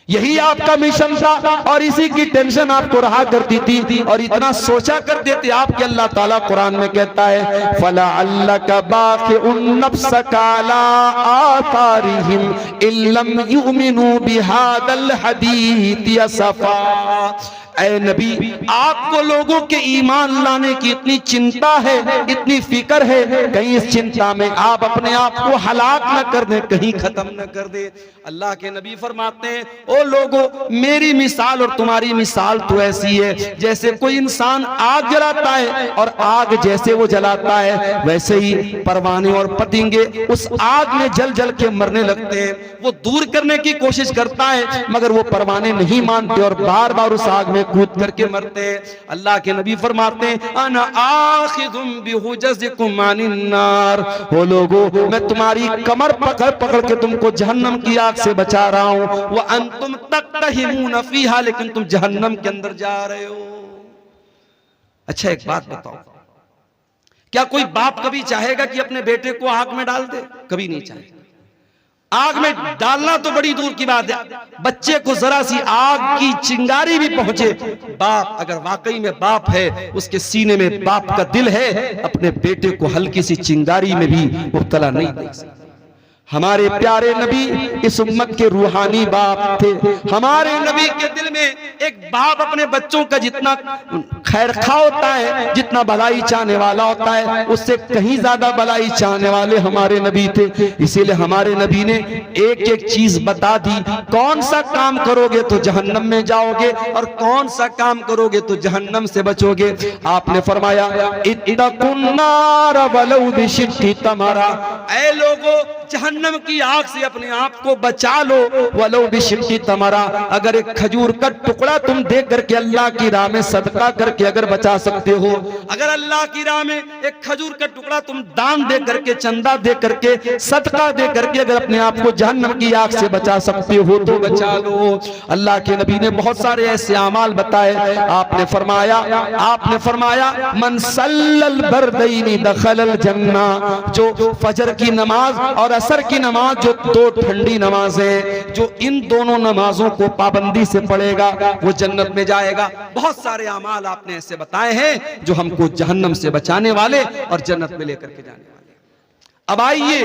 यही आपका मिशन था और इसी की टेंशन आपको रहा करती थी और इतना सोचा करते थे आप कि अल्लाह ताला कुरान में कहता है, फला अल्लाका बाखिउन नफ्सका अला आथारिहिम इल्लम युमिनु बिहादल हदीथ असफा। ऐ नबी, आपको लोगों के ईमान लाने की इतनी चिंता है, इतनी फिक्र है, कहीं इस चिंता में आप अपने आप को हलाक न कर दें, कहीं खत्म न कर दे। अल्लाह के नबी फरमाते हैं, ओ लोगों, मेरी मिसाल और तुम्हारी मिसाल तो ऐसी है जैसे कोई इंसान आग जलाता है और आग जैसे वो जलाता है वैसे ही परवाने और पतंगे उस आग में जल जल के मरने लगते हैं। वो दूर करने की कोशिश करता है मगर वो परवाने नहीं मानते और बार बार उस आग में कूद करके मरते हैं। अल्लाह के नबी फरमाते हैं, अना आखिजुम बिहुजजिकुम अनिन नार, हो लोगों, मैं तुम्हारी कमर पकड़ पकड़ के तुमको जहन्नम की आग से बचा रहा हूं। व अंतुम तक्तहिमून फीहा, लेकिन तुम जहन्नम के अंदर जा रहे हो। अच्छा एक बात बताओ, क्या कोई बाप कभी चाहेगा कि अपने बेटे को आग में डाल दे? कभी नहीं चाहेगा। आग में डालना तो बड़ी दूर की बात है, बच्चे को जरा सी आग की चिंगारी भी पहुंचे, बाप अगर वाकई में बाप है, उसके सीने में बाप का दिल है, अपने बेटे को हल्की सी चिंगारी में भी मुब्तला नहीं देख सकता। हमारे प्यारे नबी इस उम्मत के रूहानी बाप थे। हमारे नबी के दिल में एक बाप अपने बच्चों का जितना खैरखा होता है, जितना भलाई चाहने वाला होता है, उससे कहीं ज्यादा भलाई चाहने वाले हमारे नबी थे। इसीलिए हमारे नबी ने एक एक चीज बता दी, कौन सा काम करोगे तो जहन्नम में जाओगे और कौन सा काम करोगे तो जहन्नम से बचोगे। आपने फरमाया, इत्तकुन नार वलौ बिशिक्की तमरा, ऐ लोगों, जहन्नम की आग से अपने आप को बचा लो, वलो बिशिक्की तमरा, अगर एक खजूर का टुकड़ा तुम दे करके अल्लाह की राह में सदका करके अगर बचा सकते हो, अगर अल्लाह की राह में एक खजूर का टुकड़ा तुम दान दे करके, चंदा दे करके, सदका दे करके अगर अपने आप को जहन्नम की आग से बचा सकते हो तो बचा लो। अल्लाह के नबी ने बहुत सारे ऐसे अमाल बताए। आपने फरमाया मन सल्लल बरदैनी दखलल जन्ना, जो फजर की नमाज और असर की नमाज, जो दो ठंडी नमाजें, जो इन दोनों नमाजों को पाबंदी से पढ़ेगा वो जन्नत में जाएगा। बहुत सारे अमाल आपने ऐसे बताए हैं जो हमको जहन्नम से बचाने वाले और जन्नत में लेकर के जाने वाले। अब आइए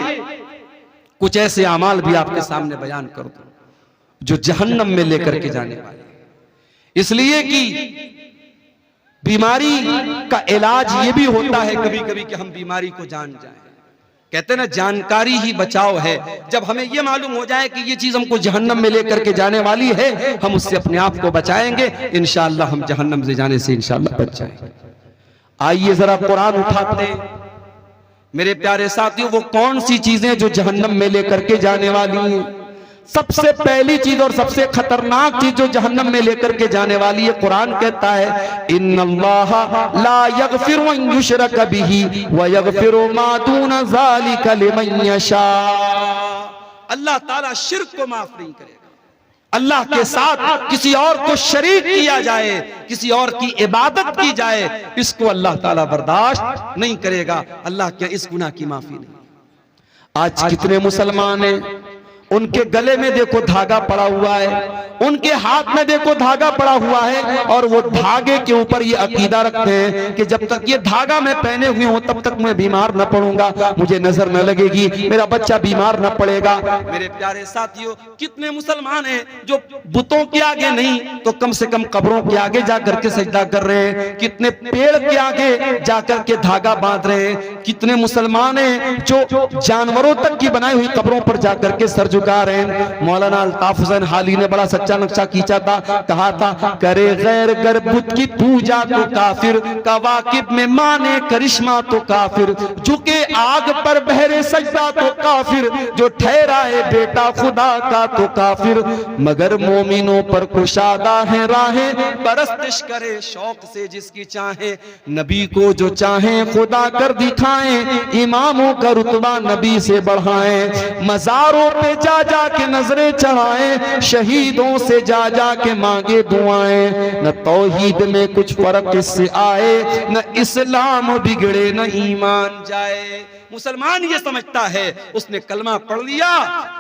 कुछ ऐसे अमाल भी आपके सामने बयान करूं जो जहन्नम में लेकर के जाने वाले, इसलिए कि बीमारी का इलाज ये भी होता है कभी कभी कि हम बीमारी को जान जाएं। कहते हैं ना, जानकारी ही बचाव है। जब हमें यह मालूम हो जाए कि ये चीज हमको जहन्नम में लेकर के जाने वाली है, हम उससे अपने आप को बचाएंगे, इंशाअल्लाह हम जहन्नम से जाने से इंशाअल्लाह बच जाएंगे। आइए जरा कुरान उठाते हैं मेरे प्यारे साथियों, वो कौन सी चीजें जो जहन्नम में लेकर के जाने वाली हैं। सबसे पहली चीज और सबसे खतरनाक चीज जो जहन्नम में लेकर के जाने वाली है, कुरान कहता है, इन्नल्लाहा ला यगफिरु अन युशरक बिही व यगफिरु मा दून ज़ालिका लिमन यशा। अल्लाह ताला शिर्क को माफ नहीं करेगा। अल्लाह के साथ किसी और को शरीक किया जाए, किसी और की इबादत की जाए, इसको अल्लाह ताला बर्दाश्त नहीं करेगा। अल्लाह क्या इस गुनाह की माफी नहीं। आज कितने मुसलमान हैं, उनके गले में देखो धागा पड़ा हुआ है, उनके हाथ में देखो धागा पड़ा हुआ है और वो धागे के ऊपर ये अकीदा रखते हैं कि जब तक ये धागा मैं पहने हुए हूं तब तक मैं बीमार न पड़ूंगा, मुझे नजर न लगेगी, मेरा बच्चा बीमार न पड़ेगा। मेरे प्यारे साथियों, कितने मुसलमान हैं जो बुतों के आगे नहीं तो कम से कम कब्रों के आगे जाकर के सजदा कर रहे हैं, कितने पेड़ के आगे जाकर के धागा बांध रहे हैं, कितने मुसलमान हैं जो जानवरों तक की बनाई हुई कब्रों पर जाकर के सर झुका रहे हैं। मौलाना अल्ताफ हुसैन हाली ने बड़ा सच्चा नक्शा खींचा था, कहा था करे गैर गर बुत की पूजा तो काफिर, कवाकिब में माने करिश्मा तो काफिर, झुके आग पर बहरे सजदा तो काफिर, जो ठहराए बेटा खुदा का तो काफिर, मगर मोमिनों पर कुशादा है राहें, परस्तिश करे शौक से जिसकी चाहे, नबी को जो चाहे खुदा कर दिखाएं, इमामों का रुतबा नबी से बढ़ाएं, मज़ारों पे जा जा के नजरें चढ़ाएं, शहीदों से जा जा के मांगे दुआएं, न तौहीद में कुछ फर्क इससे आए, न इस्लाम बिगड़े न ईमान जाए। मुसलमान ये समझता है उसने कलमा पढ़ लिया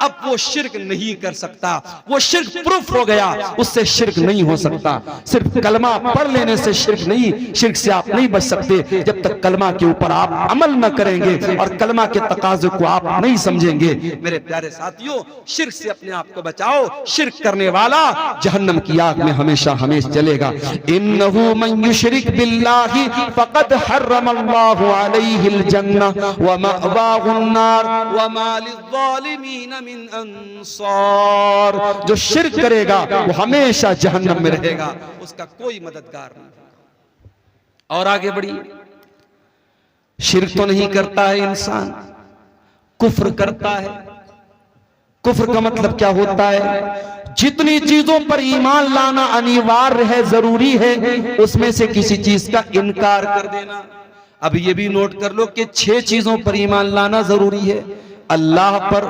अब वो शिर्क नहीं कर सकता, वो शिर्क प्रूफ हो गया, उससे शिर्क नहीं हो सकता। सिर्फ कलमा पढ़ लेने से शिर्क नहीं, शिर्क से आप नहीं बच सकते जब तक कलमा के ऊपर आप अमल न करेंगे और कलमा के तकाजे को आप नहीं समझेंगे। मेरे प्यारे साथियों, शिर्क से अपने आप को बचाओ, शिर्क करने वाला जहन्नम की आग में हमेशा हमेशा जलेगा। इन्नहु मन युशरिक बिल्लाहि फक़द हर्रमल्लाहु अलैहिल जन्नह व मअवाहुन नार व मा लिज़्ज़ालिमीन मिन अंसार। जो शिर्क करेगा वो हमेशा जहन्नम में रहेगा, उसका कोई मददगार नहीं। और आगे बढ़िए, शिर्क तो नहीं करता है इंसान, कुफ्र करता है। कुफ्र का मतलब क्या होता है? जितनी चीजों पर ईमान लाना अनिवार्य है, जरूरी है, उसमें से किसी चीज का इनकार कर देना। अब ये भी नोट कर लो कि 6 चीजों पर ईमान लाना जरूरी है। अल्लाह पर,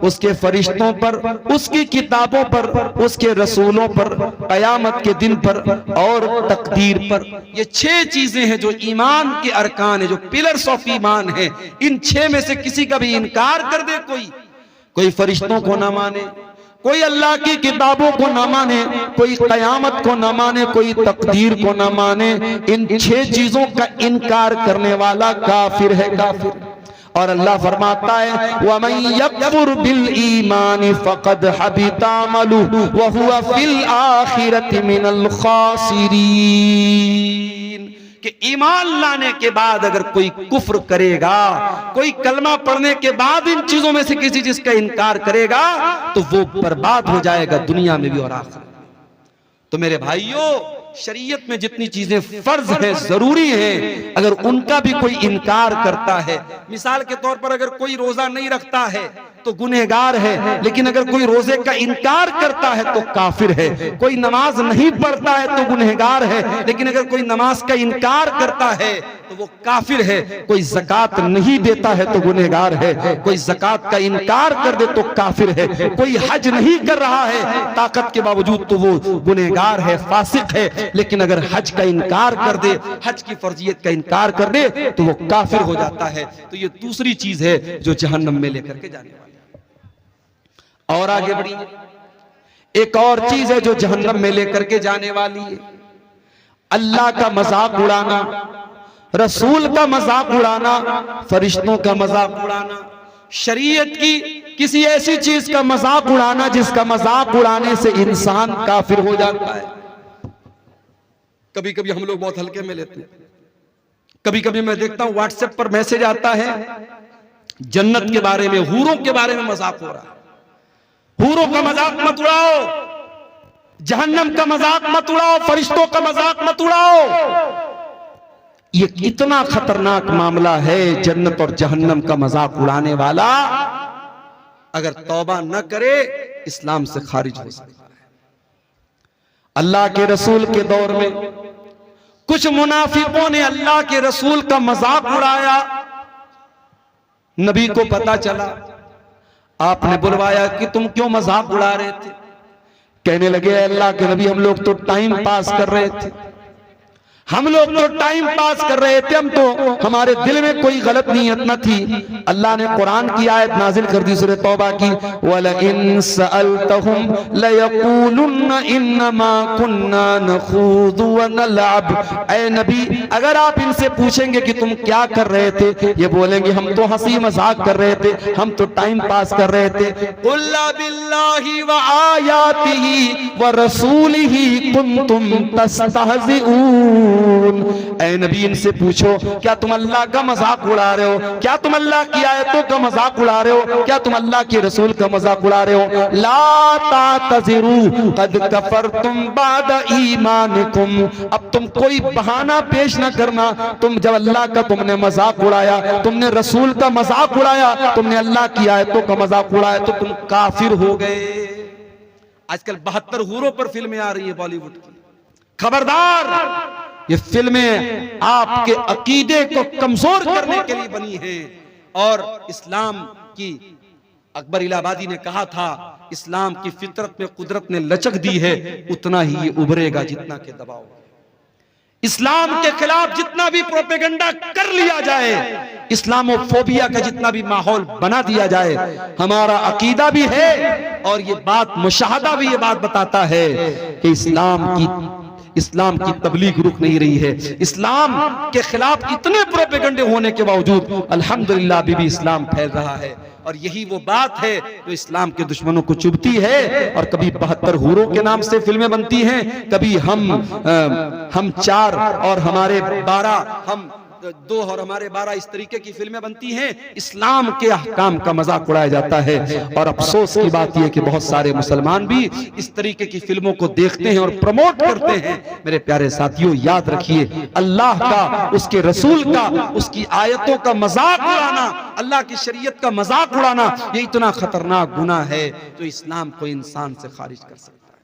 उसके फरिश्तों पर, उसकी किताबों पर, उसके रसूलों पर, कयामत के दिन पर और तकदीर पर। ये 6 चीजें हैं जो ईमान के अरकान है, जो पिलर्स ऑफ ईमान है। इन 6 में से किसी का भी इनकार कर दे, कोई फरिश्तों को ना माने, कोई अल्लाह की किताबों को ना माने, कोई कयामत को ना माने, कोई तकदीर को ना माने, इन 6 चीजों का इनकार करने वाला काफिर है, काफिर। और अल्लाह फरमाता है वमन यकफुर बिल ईमान फक़द हबिता अमलुहु व हुवा फिल आखिरति मिनल खासिरीन। कि ईमान लाने के बाद अगर कोई कुफ्र करेगा, कोई कलमा पढ़ने के बाद इन चीजों में से किसी चीज का इनकार करेगा तो वो बर्बाद हो जाएगा दुनिया में भी और आखिरत में। तो मेरे भाइयों, शरीयत में जितनी चीजें फर्ज है, जरूरी है, अगर उनका भी कोई इनकार करता है, मिसाल के तौर पर अगर कोई रोजा नहीं रखता है तो गुनहगार है, लेकिन अगर कोई रोजे का इनकार करता है तो काफिर है। कोई नमाज नहीं पढ़ता है तो गुनहगार है, लेकिन अगर कोई नमाज का इनकार करता है तो वो काफिर है। कोई ज़कात नहीं देता है तो गुनहगार है, कोई ज़कात का इनकार कर दे तो काफिर है। कोई हज नहीं कर रहा है ताकत के बावजूद तो वो गुनहगार है, फासिक है, लेकिन अगर हज का इनकार कर दे, हज की फर्जियत का इनकार कर दे तो वो काफिर हो जाता है। तो ये दूसरी चीज है जो जहन्नम में लेकर के जाने वाली। और आगे बढ़िए, एक और चीज है जो जहन्नम में लेकर के जाने वाली है, अल्लाह का मजाक उड़ाना, रसूल का मजाक उड़ाना, फरिश्तों का मजाक उड़ाना, शरीयत की किसी ऐसी चीज का मजाक उड़ाना जिसका मजाक उड़ाने से इंसान काफिर हो जाता है। कभी कभी हम लोग बहुत हल्के में लेते हैं। कभी कभी मैं देखता हूं व्हाट्सएप पर मैसेज आता है, जन्नत के बारे में, हूरों के बारे में मजाक हो रहा है। हूरों का मजाक मत उड़ाओ, जहन्नम का मजाक मत उड़ाओ, फरिश्तों का मजाक मत उड़ाओ। ये कितना खतरनाक मामला है। जन्नत और जहन्नम का मजाक उड़ाने वाला अगर तौबा न करे इस्लाम से खारिज हो सकता है। अल्लाह के रसूल के दौर में कुछ मुनाफिकों ने अल्लाह के रसूल का मजाक उड़ाया। नबी को पता चला, आपने बुलवाया कि तुम क्यों मजाक उड़ा रहे थे। कहने लगे अल्लाह के नबी, हम लोग तो टाइम पास कर रहे थे, हम लोग तो टाइम पास कर रहे थे, हम तो, हमारे दिल में कोई गलत नीयत न थी। अल्लाह ने कुरान की आयत नाजिल कर दी, सूरह तौबा की, वलइन सअलतहुम लयक़ूलुन्न इन्नमा कुन्ना नख़ूदु व नलअब। ऐ नबी, अगर आप इनसे पूछेंगे कि तुम क्या कर रहे थे, ये बोलेंगे हम तो हंसी मजाक कर रहे थे, हम तो टाइम पास कर रहे थे। कुल बिल्लाहि व आयातिही व रसूलिही कुंतुम तस्तहज़िऊन। तस्तहज़िऊन। ऐ नबी इनसे पूछो क्या तुम अल्लाह का मजाक उड़ा रहे हो? क्या तुम अल्लाह की आयतों का मजाक उड़ा रहे हो? क्या तुम अल्लाह के रसूल का मजाक उड़ा रहे हो? ला तातज़िरू क़द कफ़रतुम बाद ईमानिकुम। अब तुम कोई बहाना पेश न करना। तुम जब अल्लाह का तुमने मजाक उड़ाया, तुमने रसूल का मजाक उड़ाया, तुमने अल्लाह की आयतों का मजाक उड़ाया तो तुम काफिर हो गए। आजकल 72 हूरों पर फिल्में आ रही है बॉलीवुड की। खबरदार, ये फिल्में आपके अकीदे को कमजोर करने के लिए बनी हैं। और इस्लाम की, अकबर इलाहाबादी ने कहा था, इस्लाम की फितरत में कुदरत ने लचक दी है, उतना ही ये उभरेगा जितना के दबाव। इस्लाम के खिलाफ जितना भी प्रोपेगेंडा कर लिया जाए, इस्लामोफोबिया का जितना भी माहौल बना दिया जाए, हमारा अकीदा भी है और ये बात मुशाहदा भी ये बात बताता है कि इस्लाम की तबलीग रुक नहीं रही है। इस्लाम के खिलाफ इतने प्रोपेगेंडे होने के बावजूद अल्हम्दुलिल्लाह अभी भी इस्लाम फैल रहा है। और यही वो बात है जो इस्लाम के दुश्मनों को चुभती है। और कभी 72 हूरों के नाम से फिल्में बनती हैं, कभी हम 4 और हमारे 12, हम 2 और हमारे 12, इस तरीके की फिल्में बनती हैं। इस्लाम के अहकाम का मजाक उड़ाया जाता है। और अफसोस की बात यह कि बहुत सारे मुसलमान भी इस तरीके की फिल्मों को देखते हैं और प्रमोट करते हैं। मेरे प्यारे साथियों, याद रखिए, अल्लाह का, उसके रसूल का, उसकी आयतों का मजाक उड़ाना, अल्लाह की शरीयत का मजाक उड़ाना, ये इतना खतरनाक गुनाह है जो इस्लाम को इंसान से खारिज कर सकता है।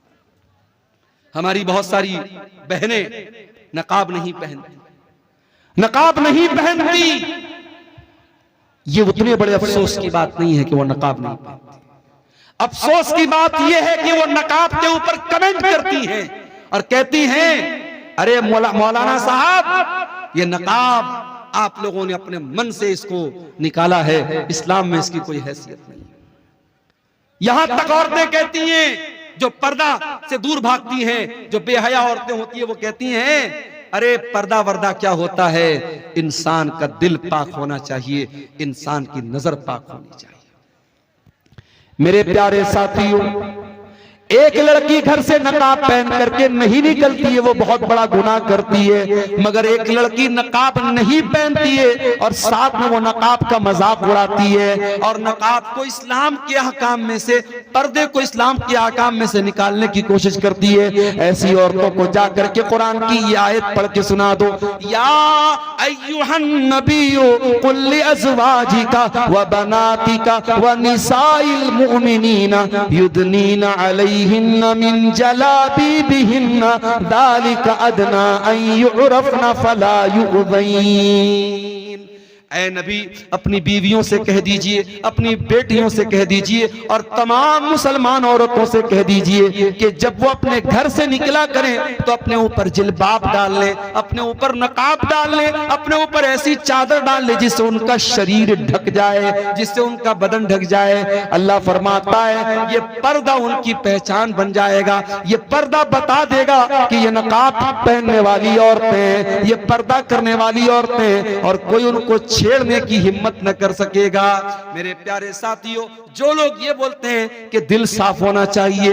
हमारी बहुत सारी बहनें नकाब नहीं पहनती, नकाब नहीं पहनती। ये उतने बड़े अफसोस की बात नहीं है कि वो नकाब नहीं पहनती। अफसोस की बात यह है कि वो नकाब के ऊपर कमेंट करती हैं और कहती हैं, अरे मौलाना साहब, ये नकाब आप लोगों ने अपने मन से इसको निकाला है, इस्लाम में इसकी कोई हैसियत नहीं। यहां तक औरतें कहती हैं, जो पर्दा से दूर भागती हैं, जो बेहया औरतें होती है, वो कहती हैं, अरे पर्दा वर्दा क्या होता है, इंसान का दिल पाक होना चाहिए, इंसान की नजर पाक होनी चाहिए। मेरे प्यारे साथियों, एक लड़की घर से नकाब पहन करके नहीं निकलती है, वो बहुत बड़ा गुनाह करती है। मगर एक लड़की नकाब नहीं पहनती है और साथ में वो नकाब का मजाक उड़ाती है और नकाब को इस्लाम के अहकाम में से, पर्दे को इस्लाम के अहकाम में से निकालने की कोशिश करती है। ऐसी औरतों को जाकर के कुरान की ये आयत पढ़ के सुना दो, या अय्युहन नबिय्यु कुल लिअज़वाजिका व बनातिका व निसाइल मुमिनीना युदनीना अलैहिन्ना मिन जलाबीबिहिन्ना ज़ालिका अदना अन युअरफ़ना फला युज़ैन। ऐ नबी, अपनी बीवियों से कह दीजिए, अपनी बेटियों से कह दीजिए और तमाम मुसलमान औरतों से कह दीजिए कि जब वो अपने घर से निकला करें तो अपने ऊपर जिल्बाब डाल ले, अपने ऊपर नकाब डाल ले, अपने ऊपर ऐसी चादर डाल ले जिससे उनका शरीर ढक जाए, जिससे उनका बदन ढक जाए। अल्लाह फरमाता है ये पर्दा उनकी पहचान बन जाएगा, ये पर्दा बता देगा कि ये नकाब पहनने वाली औरतें, ये पर्दा करने वाली औरतें, और कोई उनको छेड़ने की हिम्मत न कर सकेगा। मेरे प्यारे साथियों, जो लोग ये बोलते हैं कि दिल साफ होना चाहिए,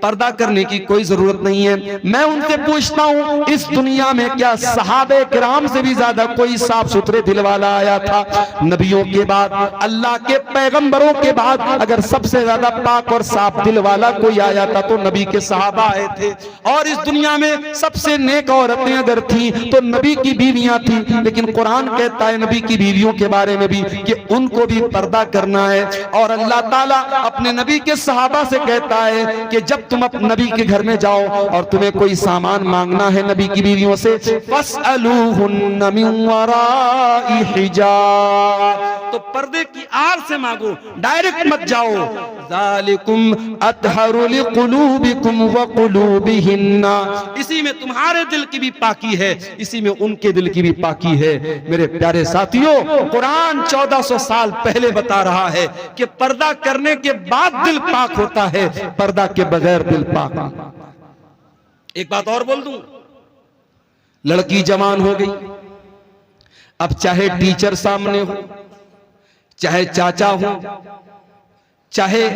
पर्दा करने की कोई जरूरत नहीं है, मैं उनसे पूछता हूं, इस दुनिया में क्या सहाबे किराम से भी ज्यादा कोई साफ सुथरे दिल वाला आया था? नबियों के बाद, अल्लाह के पैगंबरों के बाद अगर सबसे ज्यादा पाक और साफ दिल वाला कोई आया था तो नबी के सहाबा आए थे। और इस दुनिया में सबसे नेक औरतें अगर थी तो नबी की बीवियां थी। लेकिन कुरान कहता है नबी की बीवियों के बारे में भी कि उनको भी पर्दा करना है। और अल्लाह ताला अपने नबी के सहाबा से कहता है कि जब तुम अपने नबी के घर में जाओ और तुम्हें कोई सामान मांगना है नबी की बीवियों से, फस्अलूहुन्ना मिन वराइ हिजाब, तो पर्दे की आड़ से मांगो, डायरेक्ट मत जाओ। ज़ालिकुम अतहरु लिकुलूबिकुम व कुलूबिहिन्ना, इसी में तुम्हारे दिल की भी पाकी है, इसी में उनके दिल की भी पाकी है। मेरे प्यारे साथियों, कुरान 1400 साल पहले बता रहा है कि पर्दा करने के बाद दिल पाक होता है, पर्दा के बगैर दिल पाक नहीं। एक बात और बोल दूं, लड़की जवान हो गई, अब चाहे टीचर सामने हो, चाहे चाचा हो, चाहे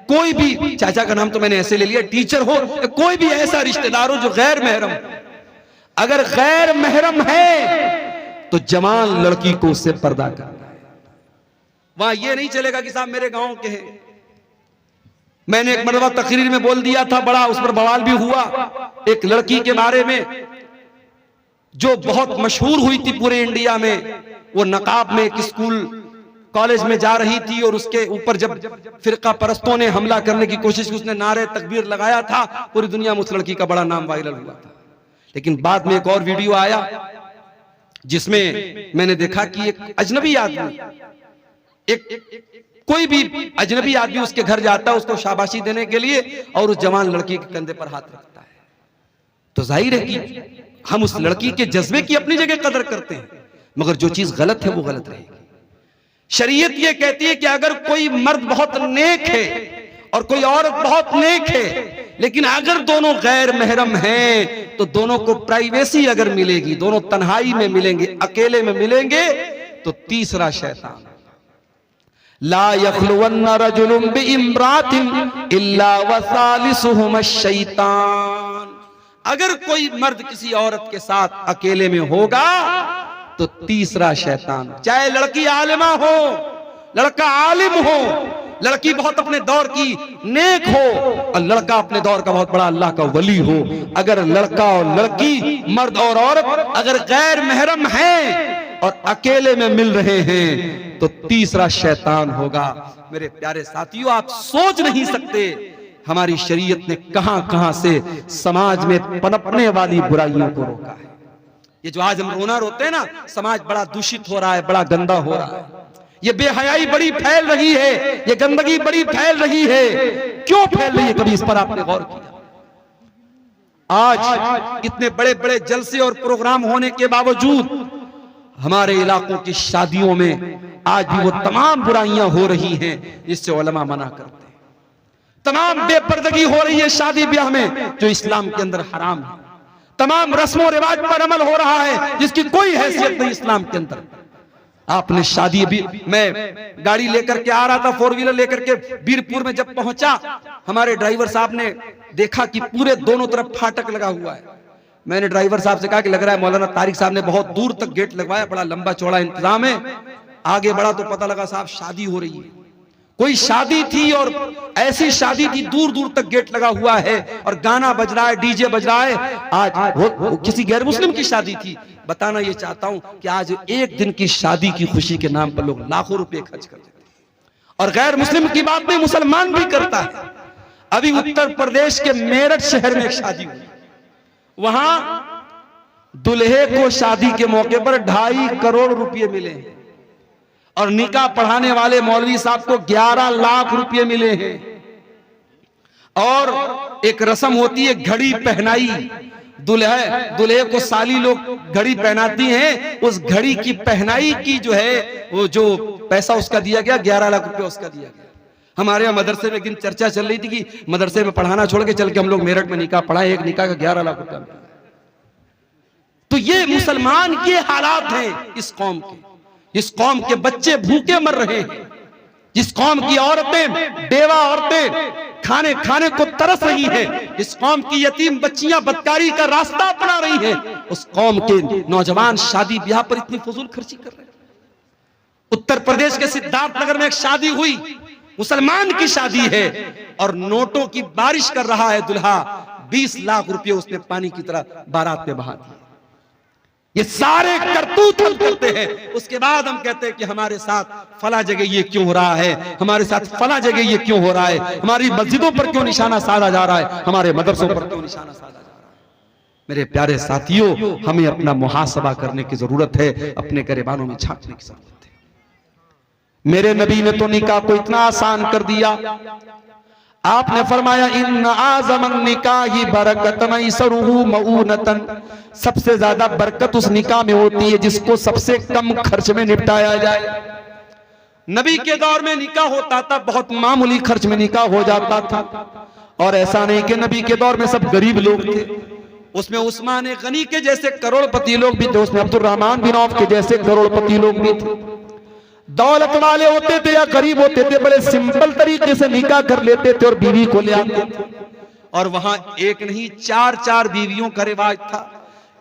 कोई भी, चाचा का नाम तो मैंने ऐसे ले लिया, टीचर हो, कोई भी ऐसा रिश्तेदार हो जो गैर महरम, अगर गैर महरम है तो जवान लड़की को उससे पर्दा करना है। वहां ये नहीं चलेगा कि साहब मेरे गांव के हैं। मैंने एक मरतबा तकरीर में बोल दिया था, बड़ा उस पर बवाल भी हुआ, एक लड़की के बारे में जो बहुत मशहूर हुई थी पूरे इंडिया में। वो नकाब में एक स्कूल कॉलेज में जा रही थी और उसके ऊपर जब फिरका परस्तों ने हमला करने की कोशिश की, उसने नारे तकबीर लगाया था, पूरी दुनिया में उस लड़की का बड़ा नाम वायरल हुआ था। लेकिन बाद में एक और वीडियो आया जिसमें मैंने देखा कि एक अजनबी आदमी, कोई भी अजनबी आदमी उसके घर जाता है उसको शाबाशी देने के लिए और उस जवान लड़की के कंधे पर हाथ रखता है। तो जाहिर है कि हम उस लड़की के जज्बे की अपनी जगह कदर करते हैं, मगर जो चीज गलत है वो गलत रहेगी। शरीयत ये कहती है कि अगर कोई मर्द बहुत नेक है और कोई औरत बहुत नेक है, लेकिन अगर दोनों गैर महरम हैं तो दोनों को प्राइवेसी अगर मिलेगी, दोनों तन्हाई में मिलेंगे, अकेले में मिलेंगे, तो तीसरा शैतान। ला यखलुवन्ना रजुलुम बिइम्रातिन इल्ला वसालिसुहुम शैतान। अगर कोई मर्द किसी औरत के साथ अकेले में होगा तो तीसरा शैतान। चाहे लड़की आलिमा हो, लड़का आलिम हो, लड़की बहुत अपने दौर की नेक हो और लड़का अपने दौर का बहुत बड़ा अल्लाह का वली हो, अगर लड़का और लड़की, मर्द और औरत अगर गैर महरम हैं और अकेले में मिल रहे हैं तो तीसरा शैतान होगा। मेरे प्यारे साथियों, आप सोच नहीं सकते हमारी शरीयत ने कहां कहां से समाज में पनपने वाली बुराइयों को रोका है। ये जो आज हम रोना रोते हैं ना, समाज बड़ा दूषित हो रहा है, बड़ा गंदा हो रहा है, ये बेहयाई बड़ी फैल रही है, ये गंदगी बड़ी फैल रही है। क्यों फैल रही है, कभी इस पर आपने गौर किया? आज इतने बड़े बड़े जलसे और प्रोग्राम होने के बावजूद हमारे इलाकों की शादियों में आज भी वो तमाम बुराइयां हो रही हैं जिससे उलमा मना करते हैं। तमाम बेपर्दगी हो रही है शादी ब्याह में जो इस्लाम के अंदर हराम है। तमाम रस्मों रिवाज पर अमल हो रहा है जिसकी कोई हैसियत नहीं इस्लाम के अंदर। आपने शादी भी, मैं गाड़ी लेकर के आ रहा था, 4 व्हीलर लेकर के बीरपुर में जब पहुंचा, हमारे ड्राइवर साहब ने देखा कि पूरे दोनों तरफ फाटक लगा हुआ है। मैंने ड्राइवर साहब से कहा कि लग रहा है मौलाना तारिक साहब ने बहुत दूर तक गेट लगवाया, बड़ा लंबा चौड़ा इंतजाम है। आगे बढ़ा तो पता लगा साहब शादी हो रही है, कोई शादी थी और ऐसी शादी थी, दूर दूर तक गेट लगा हुआ है और गाना बज रहा है, डीजे बज रहा है। आज वो किसी गैर मुस्लिम की शादी थी। बताना ये चाहता हूं कि आज एक दिन की शादी की खुशी के नाम पर लोग लाखों रुपए खर्च कर देते हैं और गैर मुस्लिम की बात नहीं, मुसलमान भी करता है। अभी उत्तर प्रदेश के मेरठ शहर में एक शादी हुई, वहां दुल्हे को शादी के मौके पर 2.5 करोड़ रुपए मिले हैं और निकाह पढ़ाने वाले मौलवी साहब को 11 लाख रुपए मिले हैं। और एक रस्म होती है घड़ी पहनाई, दुल्हे को साली लोग घड़ी पहनाती हैं, उस घड़ी की पहनाई की जो है वो जो पैसा उसका दिया गया 11 लाख रुपए उसका दिया गया। हमारे यहाँ मदरसे में एक दिन चर्चा चल रही थी कि मदरसे में पढ़ाना छोड़ के चल के हम लोग मेरठ में निकाह पढ़ाए, एक निकाह का 11 लाख रुपया। तो ये मुसलमान के हालात हैं इस कौम के। जिस कौम के बच्चे भूखे मर रहे हैं, जिस कौम की औरतें, बेवा औरतें खाने को तरस रही हैं, जिस कौम की यतीम बच्चियां बदकारी का रास्ता अपना रही हैं, उस कौम के नौजवान शादी ब्याह पर इतनी फजूल खर्ची कर रहे हैं। उत्तर प्रदेश के सिद्धार्थनगर में एक शादी हुई, मुसलमान की शादी है और नोटों की बारिश कर रहा है दुल्हा। 20 लाख रुपए उसने पानी की तरह बारात में बहा दिए। ये सारे करतूत हम करते हैं, उसके बाद हम कहते हैं कि हमारे साथ फला जगह ये क्यों हो रहा है, हमारे साथ फला जगह ये क्यों हो रहा है, हमारी मस्जिदों पर क्यों निशाना साधा जा रहा है, हमारे मदरसों पर क्यों निशाना साधा जा रहा है। मेरे प्यारे साथियों, हमें अपना मुहासबा करने की जरूरत है, अपने गिरबानों में झांकने की जरूरत है। मेरे नबी ने तो निकाह को इतना आसान कर दिया। आपने फरमाया इन आज़मन निकाही बरकतन इसरुहु मऊनतन, सबसे ज्यादा बरकत उस निकाह में होती है जिसको सबसे कम खर्च में निपटाया जाए। नबी के दौर में निकाह होता था, बहुत मामूली खर्च में निकाह हो जाता था। और ऐसा नहीं कि नबी के दौर में सब गरीब लोग थे, उसमें उस्मान गनी के जैसे करोड़पति लोग भी थे, उसमें अब्दुर्रहमान बिन औफ के जैसे करोड़पति लोग भी थे। दौलत वाले होते थे या गरीब होते थे, बड़े सिंपल तरीके से निकाह कर लेते थे और बीवी को ले आते थे। और वहां एक नहीं 4-4 बीवियों का रिवाज था।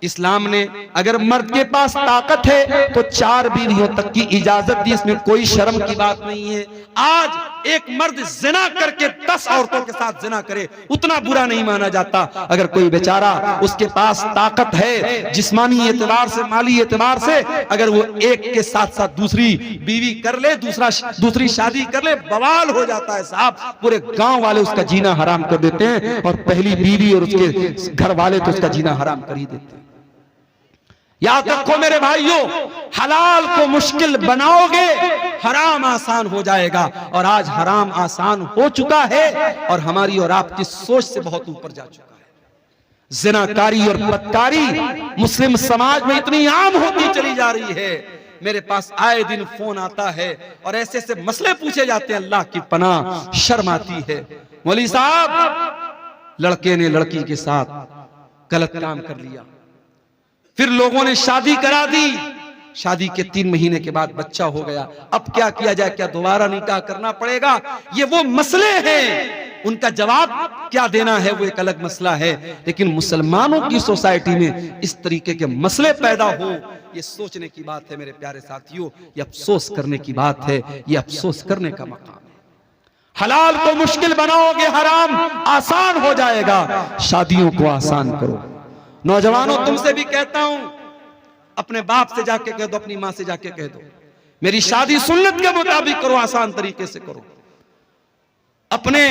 इस्लाम ने अगर मर्द के पास ताकत है तो 4 बीवियों तक की इजाजत दी, इसमें कोई शर्म की बात नहीं है। आज एक मर्द जिना करके 10 औरतों के साथ जिना करे, उतना बुरा नहीं माना जाता। अगर कोई बेचारा उसके पास ताकत है जिस्मानी एतबार से, माली एतबार से, अगर वो एक के साथ साथ दूसरी बीवी कर ले, दूसरी शादी कर ले, बवाल हो जाता है साहब। पूरे गांव वाले उसका जीना हराम कर देते हैं और पहली बीवी और उसके घर वाले तो उसका जीना हराम कर ही देते हैं। याद रखो मेरे भाइयों, हलाल को मुश्किल बनाओगे हराम आसान हो जाएगा। और आज हराम आसान हो चुका है और हमारी और आपकी सोच से बहुत ऊपर जा चुका है। जिनाकारी और बदकारी मुस्लिम समाज में इतनी आम होती चली जा रही है। मेरे पास आए दिन फोन आता है और ऐसे ऐसे मसले पूछे जाते हैं, अल्लाह की पनाह, शर्म आती है। मौलवी साहब, लड़के ने लड़की के साथ गलत काम कर लिया, फिर लोगों ने शादी करा दी, शादी के 3 महीने के बाद बच्चा हो गया। अब क्या किया जाए? क्या दोबारा निकाह करना पड़ेगा? ये वो मसले हैं, उनका जवाब क्या देना है वो एक अलग मसला है। लेकिन मुसलमानों की सोसाइटी में इस तरीके के मसले पैदा हो, ये सोचने की बात है मेरे प्यारे साथियों, ये अफसोस करने की बात है, ये अफसोस करने का मकाम है। हलाल को मुश्किल बनाओगे हराम आसान हो जाएगा। शादियों को आसान करो। नौजवानों, तुमसे भी कहता हूं, अपने बाप से जाके कह दो, अपनी मां से जाके कह दो, मेरी शादी सुन्नत के मुताबिक करो, आसान तरीके से करो। अपने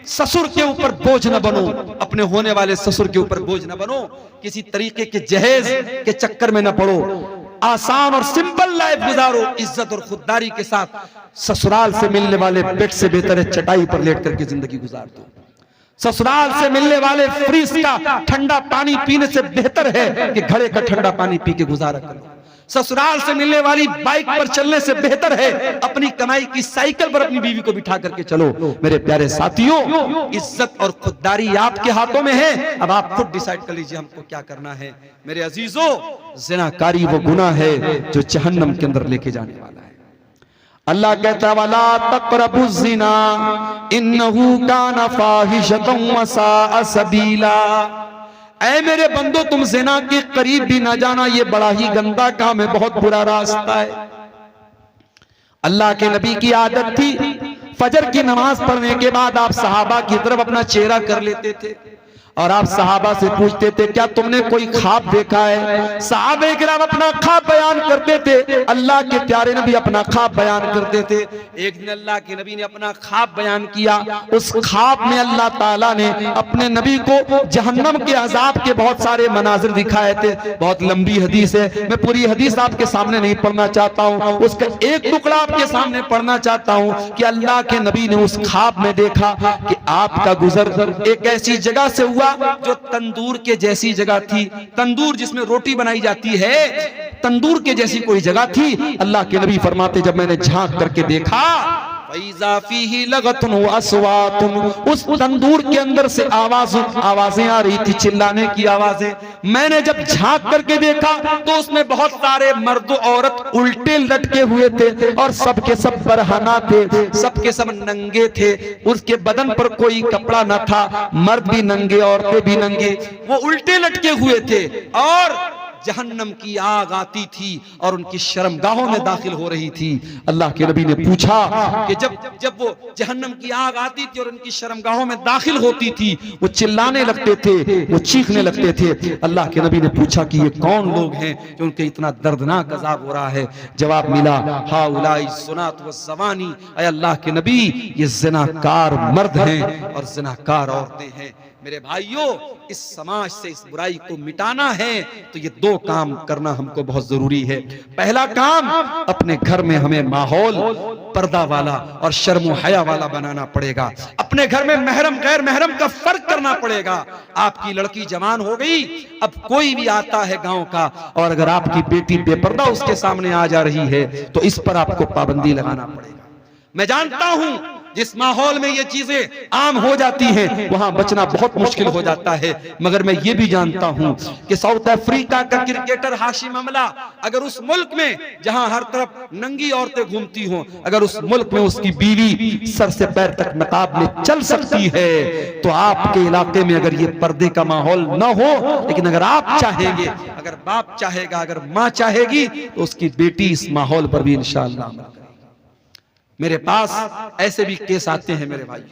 ससुर के ऊपर बोझ न बनो, अपने होने वाले ससुर के ऊपर बोझ न बनो, किसी तरीके के जहेज के चक्कर में न पड़ो। आसान और सिंपल लाइफ गुजारो, इज्जत और खुददारी के साथ। ससुराल से मिलने वाले बेड से बेहतर है चटाई पर लेट करके जिंदगी गुजार दो। ससुराल से मिलने वाले फ्रिज का ठंडा पानी पीने से बेहतर है कि घड़े का ठंडा पानी पी के गुजारा करो। ससुराल से मिलने वाली बाइक पर चलने से बेहतर है अपनी कमाई की साइकिल पर अपनी बीवी को बिठा करके चलो। मेरे प्यारे साथियों, इज्जत और खुददारी आपके हाथों में है, अब आप खुद डिसाइड कर लीजिए हमको क्या करना है। मेरे अजीजों, ज़िनाकारी वो गुनाह है जो जहन्नम के अंदर लेके जाने वाला है। अल्लाह कहता है वला तक़रबु ज़िना इन्नहु काना फ़ाहिशतन व साअ सबीला। ऐ मेरे बंदो, तुम ज़िना के करीब भी ना जाना, ये बड़ा ही गंदा काम है, बहुत बुरा रास्ता है। अल्लाह के नबी की आदत थी फजर की नमाज पढ़ने के बाद आप सहाबा की तरफ अपना चेहरा कर लेते थे और आप सहाबा से पूछते थे क्या तुमने कोई ख्वाब देखा है? सहाबे किराम अपना ख्वाब बयान करते थे, अल्लाह के प्यारे नबी अपना ख्वाब बयान करते थे। एक दिन अल्लाह के नबी ने अपना ख्वाब बयान किया। उस ख्वाब में अल्लाह ताला ने अपने नबी को जहन्नम के अजाब के बहुत सारे मनाजिर दिखाए थे। बहुत लंबी हदीस है, मैं पूरी हदीस आपके सामने नहीं पढ़ना चाहता हूँ, उसका एक टुकड़ा आपके सामने पढ़ना चाहता हूँ कि अल्लाह के नबी ने उस ख्वाब में देखा कि आपका गुजर एक ऐसी जगह से हुआ जो तंदूर के जैसी जगह थी। तंदूर जिसमें रोटी बनाई जाती है, तंदूर के जैसी कोई जगह थी। अल्लाह के नबी फरमाते जब मैंने झांक करके देखा उस तंदूर के अंदर से आवाजें आ रही थी, चिल्लाने की आवाजें। मैंने जब झांक करके देखा तो उसमें बहुत सारे मर्द औरत उल्टे लटके हुए थे और सबके सब बरहना थे, सबके सब नंगे थे। उसके बदन पर कोई कपड़ा न था, मर्द भी नंगे औरतें भी नंगे, वो उल्टे लटके हुए थे और जहन्नम की आग आती थी और उनकी शर्मगाहों में दाखिल हो रही थी। अल्लाह के नबी ने पूछा कि जब वो जहन्नम की आग आती थी और उनकी शर्मगाहों में दाखिल होती थी, वो चिल्लाने लगते थे, वो चीखने लगते थे। अल्लाह के नबी ने पूछा कि ये कौन लोग हैं जो उनके इतना दर्दनाक अजाब हो रहा है? जवाब मिला हाउलाई ज़ुनात व ज़वानी, ऐ अल्लाह के नबी ये ज़िनाकार मर्द हैं और ज़िनाकार औरतें हैं। मेरे भाइयों, इस समाज से इस बुराई को मिटाना है तो ये 2 काम करना हमको बहुत जरूरी है। पहला काम, अपने घर में हमें माहौल पर्दा वाला और शर्म हया वाला बनाना पड़ेगा। अपने घर में महरम गैर महरम का फर्क करना पड़ेगा। आपकी लड़की जवान हो गई, अब कोई भी आता है गांव का और अगर आपकी बेटी बेपर्दा उसके सामने आ जा रही है तो इस पर आपको पाबंदी लगाना पड़ेगा। मैं जानता हूं जिस माहौल में ये चीजें आम हो जाती हैं वहां बचना बहुत मुश्किल हो जाता है। मगर मैं ये भी जानता हूं कि साउथ अफ्रीका का क्रिकेटर हाशिम अमला अगर उस मुल्क में जहां हर तरफ नंगी औरतें घूमती हों, अगर उस मुल्क में उसकी बीवी सर से पैर तक नकाब में चल सकती है, तो आपके इलाके में अगर ये पर्दे का माहौल न हो, लेकिन अगर आप चाहेंगे, अगर बाप चाहेगा, अगर मां चाहेगी, तो उसकी बेटी इस माहौल पर भी इंशाअल्लाह अमल करेगी। मेरे पास ऐसे भी केस आते हैं मेरे भाई,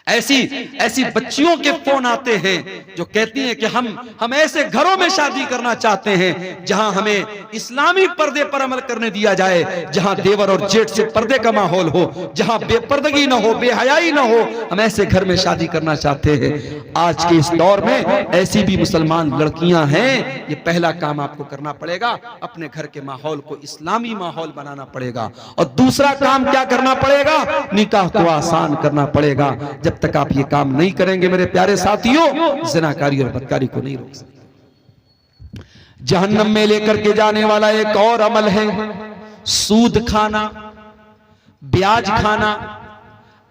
ऐसी बच्चियों के फोन आते हैं जो कहती हैं कि हम ऐसे घरों में शादी करना चाहते हैं जहां हमें इस्लामी पर्दे पर अमल करने दिया जाए, जहां देवर और जेठ से पर्दे का माहौल हो, जहां बेपर्दगी ना हो, बेहयाई ना हो। हम ऐसे घर में शादी करना चाहते हैं। आज के इस दौर में ऐसी भी मुसलमान लड़कियां हैं। ये पहला काम आपको करना पड़ेगा, अपने घर के माहौल को इस्लामी माहौल बनाना पड़ेगा। और दूसरा काम क्या करना पड़ेगा? निकाह को आसान करना पड़ेगा। जब तक आप ये काम नहीं करेंगे मेरे प्यारे साथियों, ज़िनाकारी और बदकारी को नहीं रोक सकते। जहन्नम में लेकर के जाने वाला एक और अमल है सूद खाना, ब्याज खाना।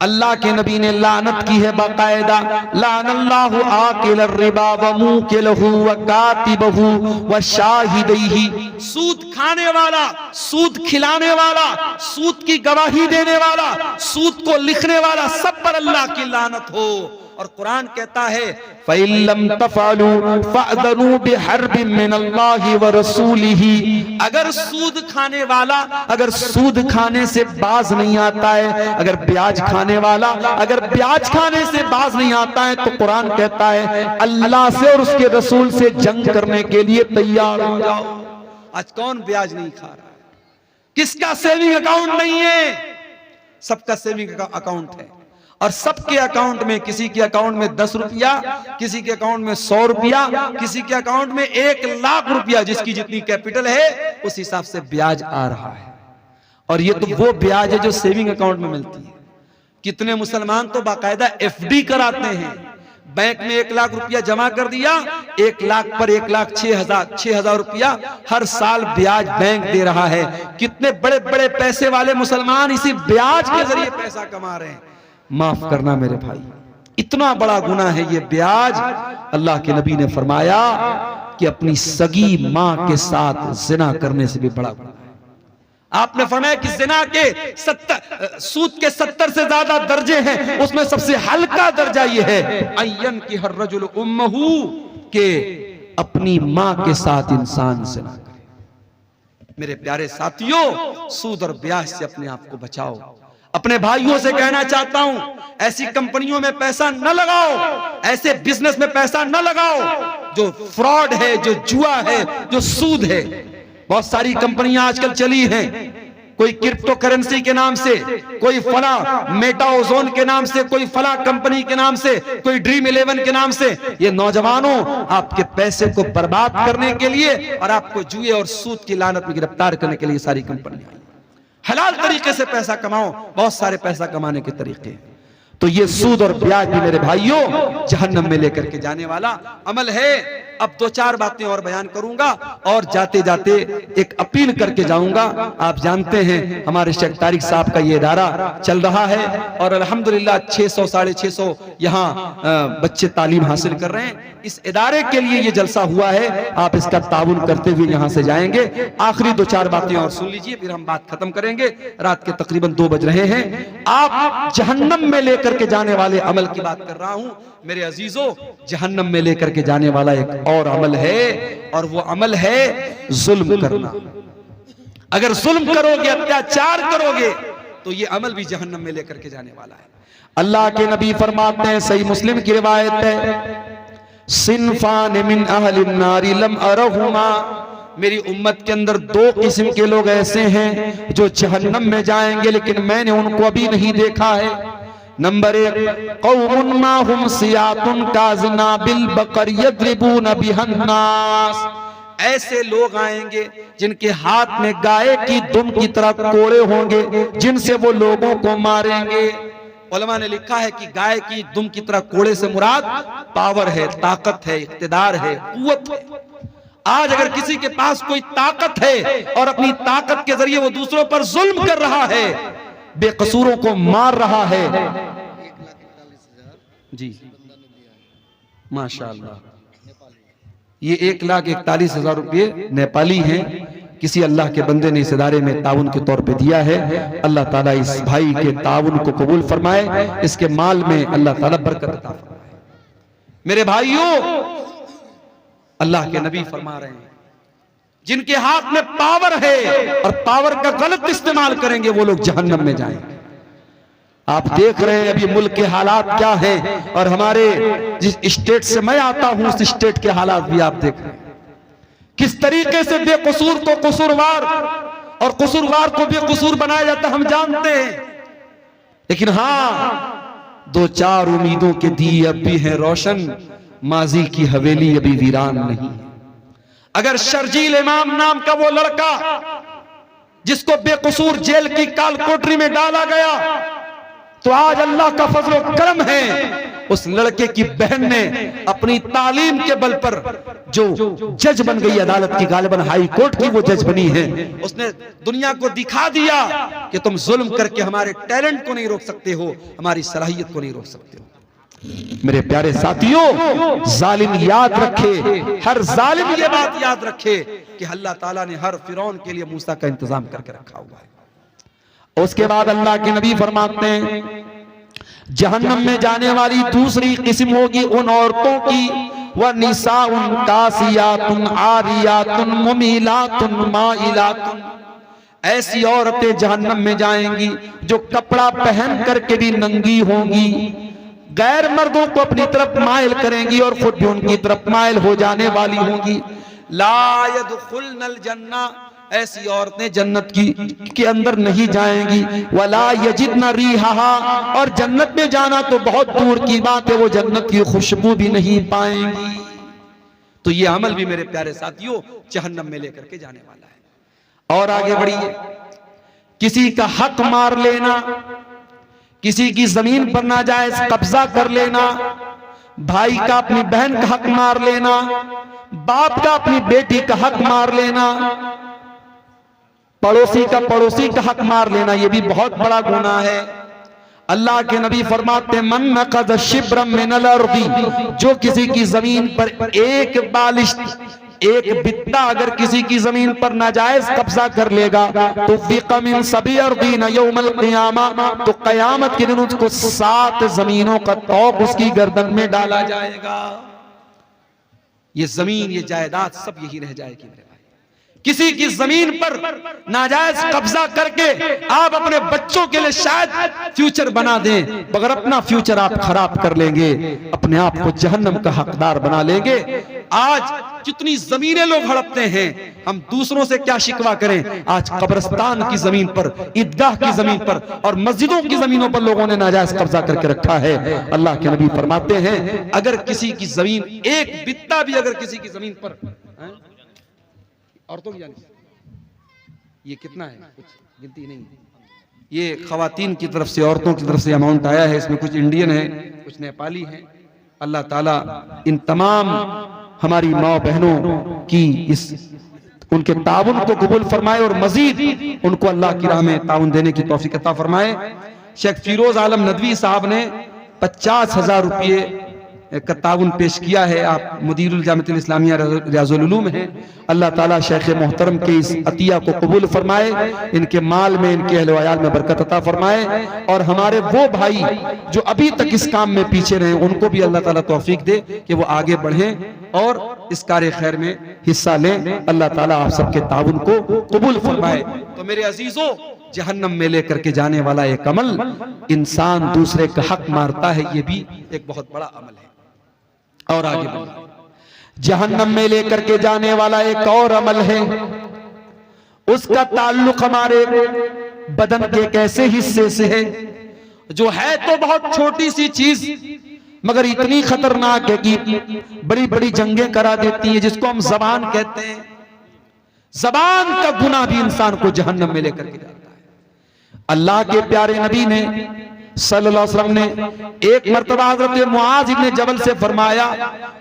अल्लाह के नबी ने लानत की है बाकायदा, लानल्लाहु आकिल रिबा व मुकिलहु व कातिबहु व शाहिदैहि। सूद खाने वाला, सूद खिलाने वाला, सूद की गवाही देने वाला, सूद को लिखने वाला, सब पर अल्लाह की लानत हो। और कुरान कहता है फ़इल्लम तफ़अलू फ़अज़नू बिहर्बिन मिनल्लाहि व रसूलिही। अगर सूद खाने वाला, अगर सूद खाने से बाज नहीं आता है, अगर ब्याज खाने वाला अगर ब्याज खाने से बाज नहीं आता है, तो कुरान कहता है अल्लाह से और उसके रसूल से जंग करने के लिए तैयार हो जाओ। आज कौन ब्याज नहीं खा रहा? किसका सेविंग अकाउंट नहीं है? सबका सेविंग अकाउंट है। और सबके अकाउंट में, किसी के अकाउंट में 10 रुपया, किसी के अकाउंट में 100 रुपया, किसी के अकाउंट में 1 लाख रुपया। जिसकी जितनी कैपिटल है उस हिसाब से ब्याज आ रहा है। और ये तो वो ब्याज है जो सेविंग अकाउंट में मिलती है। कितने मुसलमान तो बाकायदा FD कराते हैं। बैंक में 1 लाख रुपया जमा कर दिया, 1 लाख पर 1,06,000 रुपया हर साल ब्याज बैंक दे रहा है। कितने बड़े बड़े पैसे वाले मुसलमान इसी ब्याज के जरिए पैसा कमा रहे हैं। माफ करना मेरे भाई, इतना बड़ा गुनाह है ये ब्याज। अल्लाह के नबी ने फरमाया कि अपनी सगी मां के साथ जिना करने से भी बड़ा गुनाह है। आपने फरमाया कि जिना के 70 सूद के 70 से ज्यादा दर्जे हैं, उसमें सबसे हल्का दर्जा ये है अय्यन की हर रजुल उम्महू, के अपनी मां के साथ इंसान जिना करे। मेरे प्यारे साथियों, सूद और ब्याज से अपने आप को बचाओ। अपने भाइयों से कहना चाहता हूं, ऐसी कंपनियों में पैसा न लगाओ, ऐसे बिजनेस में पैसा न लगाओ जो फ्रॉड है, जो जुआ है, जो सूद है। बहुत सारी कंपनियां आजकल चली हैं, कोई क्रिप्टो करेंसी के नाम से, कोई फला मेटाओजोन के नाम से, कोई फला कंपनी के नाम से, कोई ड्रीम 11 के नाम से। ये नौजवानों आपके पैसे को बर्बाद करने के लिए और आपको जुए और सूद की लानत में गिरफ्तार करने के लिए सारी कंपनियां। हलाल तरीके से पैसा कमाओ, बहुत सारे पैसा कमाने के तरीके। तो ये सूद और ब्याज भी मेरे भाइयों जहन्नम में लेकर के जाने वाला अमल है। अब 2-4 बातें और बयान करूंगा और जाते जाते एक अपील करके जाऊंगा। आप जानते हैं हमारे शेख तारिक साहब का ये इदारा चल रहा है और अल्हम्दुलिल्लाह 600-650 यहाँ बच्चे तालीम हासिल कर रहे हैं। इस इदारे के लिए ये जलसा हुआ है, आप इसका ताउन करते हुए यहाँ से जाएंगे। आखिरी 2-4 बातें और सुन लीजिए, फिर हम बात खत्म करेंगे। रात के तकरीबन 2 बज रहे हैं। आप जहन्नम में लेकर के जाने वाले अमल की बात कर रहा हूं मेरे अजीजों। जहन्नम में लेकर के जाने वाला एक और अमल है, और वो अमल है जुल्म करना। अगर जुल्म करोगे, अत्याचार करोगे, तो ये अमल भी जहन्नम में लेकर के जाने वाला है। अल्लाह के नबी फरमाते हैं, सही मुस्लिम की रिवायत है, सिनफान मिन अहलिन नारी लम अरहुमा। मेरी उम्मत के अंदर 2 किस्म के लोग ऐसे हैं जो जहन्नम में जाएंगे, लेकिन मैंने उनको अभी नहीं देखा है। नंबर 1, कौमुन माहुम सियातुन काज़ना बिल बकर यद्रिबून बिहन्नास। ऐसे लोग आएंगे जिनके हाथ में गाय की दुम की तरह कोड़े होंगे, जिनसे वो लोगों को मारेंगे। उलमा ने लिखा है कि गाय की दुम की तरह कोड़े से मुराद पावर है, ताकत है, इख्तिदार है, कुव्वत है। आज अगर किसी के पास कोई ताकत है और अपनी ताकत के जरिए वो दूसरों पर जुल्म कर रहा है, बेकसूरों को मार रहा है। जी माशाअल्लाह, ये 1,41,000 रुपये नेपाली हैं, किसी अल्लाह के बंदे ने इस इदारे में ताउन के तौर पे दिया है। अल्लाह ताला इस भाई के ताउन को कबूल फरमाए, इसके माल में अल्लाह ताला बरकत अता फरमाए। मेरे भाइयों, अल्लाह के नबी फरमा रहे हैं, जिनके हाथ में पावर है और पावर का गलत इस्तेमाल करेंगे वो लोग जहन्नम में जाएंगे। आप देख रहे हैं अभी मुल्क के हालात क्या हैं, और हमारे जिस स्टेट से मैं आता हूं उस स्टेट के हालात भी आप देख रहे हैं, किस तरीके से बेकसूर को कसूरवार और कसूरवार को बेकसूर बनाया जाता हम जानते हैं। लेकिन हां, 2-4 उम्मीदों के दिए अब भी हैं रोशन, माजी की हवेली अभी वीरान नहीं। अगर शर्जील इमाम नाम का वो लड़का जिसको बेकसूर जेल की काल कोठरी में डाला गया, तो आज अल्लाह का फजल और करम है, उस लड़के की बहन ने अपनी तालीम के बल पर जो जज बन गई अदालत की, गालिबन हाई कोर्ट की वो जज बनी है, उसने दुनिया को दिखा दिया कि तुम जुल्म करके हमारे टैलेंट को नहीं रोक सकते हो, हमारी सलाहियत को नहीं रोक सकते हो। मेरे प्यारे साथियों, जालिम याद रखे, हर जालिम ये बात याद रखे कि अल्लाह ताला ने हर फिरौन के लिए मूसा का इंतजाम करके रखा हुआ है। उसके बाद अल्लाह के नबी फरमाते हैं, जहन्नम में जाने वाली दूसरी किस्म होगी उन औरतों की, वह निसाउन कासियातुन आरियातुन मुमीलातुन माइलातुन, ऐसी औरतें जहन्नम में जाएंगी जो कपड़ा पहन करके भी नंगी होंगी, गैर मर्दों को अपनी तरफ माइल करेंगी और खुद भी उनकी तरफ माइल हो जाने वाली होंगी। ला यदखुलनल जन्ना, ऐसी औरतें जन्नत के अंदर नहीं जाएंगी। वला यजिदन रीहा, और जन्नत में जाना तो बहुत दूर की बात है, वो जन्नत की खुशबू भी नहीं पाएंगी। तो ये अमल भी मेरे प्यारे साथियों जहन्नम में लेकर के जाने वाला है। और आगे बढ़िए, किसी का हक मार लेना, किसी की जमीन पर नाजायज कब्जा कर लेना, भाई का अपनी बहन का हक मार लेना, बाप का अपनी बेटी का हक मार लेना, पड़ोसी का पड़ोसी का हक मार लेना, ये भी बहुत बड़ा गुनाह है। अल्लाह के नबी फरमाते, मन नक़ज़ शिब्रम मिनल अर्दी, जो किसी की जमीन पर एक बालिश, एक बित्ता अगर किसी की जमीन पर नाजायज कब्जा कर लेगा तो फ़िक़ मिन सभी अर्दीन यौमल क़ियामा, तो क़यामत के दिन उसको 7 जमीनों का तौक़ उसकी गर्दन में डाला जाएगा। ये जमीन, ये जायदाद सब यही रह जाएगी मेरे भाई। किसी की जमीन पर नाजायज कब्जा करके आप अपने बच्चों के लिए शायद फ्यूचर बना दें, मगर अपना फ्यूचर आप खराब कर लेंगे, अपने आप को जहन्नम का हकदार बना लेंगे। आज कितनी जमीनें लोग हड़पते हैं, हम दूसरों से क्या शिकवा करें। आज कब्रिस्तान की जमीन पर, ईदगाह की जमीन पर और मस्जिदों की जमीनों पर लोगों ने नाजायज कब्जा करके रखा है। अल्लाह के नबी फरमाते हैं, अगर किसी की जमीन, एक बित्ता भी अगर किसी की जमीन पर, औरतों की जानिब ये कितना है, कुछ गिनती नहीं, ये खवातीन की तरफ से, औरतों की तरफ से अमाउंट आया है, इसमें कुछ इंडियन है, कुछ नेपाली है। अल्लाह ताला इन तमाम हमारी माँ बहनों की इस उनके ताउन को कबूल फरमाए और मजीद उनको अल्लाह की राह में ताउन देने की तौफीक अता फरमाए। शेख फिरोज आलम नदवी साहब ने 50,000 रुपये का ताउन पेश किया है। आप मुदीरुल जामिअतुल इस्लामिया रियाजुल उलूम हैं। अल्लाह ताला शेख मोहतरम के इस अतिया को कबूल फरमाए, इनके माल में, इनके अहल वयाल में बरकत अता फरमाए, और हमारे वो भाई जो अभी तक इस काम में पीछे रहे उनको भी अल्लाह ताला तौफीक दे कि वो आगे बढ़ें और इस कार्य खैर में हिस्सा लें। अल्लाह ताला आप सबके ताउन को कबूल फरमाए। तो मेरे अजीजों, जहन्नम में लेकर के जाने वाला एक अमल, इंसान दूसरे का हक मारता है, ये भी एक बहुत बड़ा अमल है। और आगे बढ़िए, जहन्नम में लेकर के जाने वाला एक और अमल है, उसका ताल्लुक हमारे बदन के एक ऐसे हिस्से से है जो है तो बहुत छोटी सी चीज मगर इतनी खतरनाक है कि बड़ी बड़ी जंगें करा देती है, जिसको हम जबान कहते हैं। जबान का गुनाह भी इंसान को जहन्नम में लेकर के जाता है। अल्लाह के प्यारे नबी ने सल्लल्लाहु अलैहि वसल्लम ने एक मर्तबा हजरत मुआज इब्न जबल से फरमाया,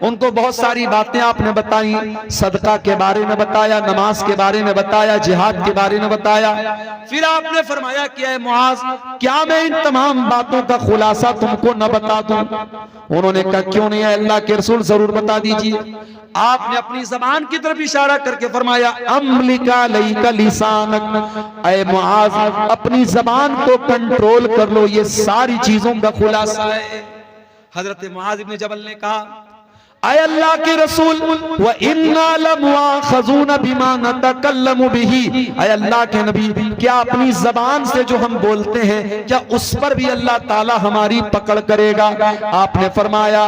उनको बहुत सारी बातें आपने बताई, सदका के बारे में बताया, नमाज के बारे में बताया, जिहाद के बारे में बताया। फिर आपने फरमाया कि ऐ मुआज, क्या मैं इन तमाम बातों का खुलासा तुमको न बता दूं? उन्होंने कहा क्यों नहीं, अल्लाह के रसूल जरूर बता दीजिए। आपने अपनी जबान की तरफ इशारा करके फरमाया, अम्लिका लईका लिसानक, ऐ मुआज अपनी जबान को कंट्रोल कर लो, ये सारी चीजों का खुलासा है। हजरत मुआज इब्न जबल ने कहा, ऐ अल्लाह के रसूल, व इन्ना लमुआखज़ून बिमा नतकल्लमु बिही, ऐ अल्लाह के नबी, क्या अपनी जबान से जो हम बोलते हैं क्या उस पर भी अल्लाह ताला हमारी पकड़ करेगा? आपने फरमाया,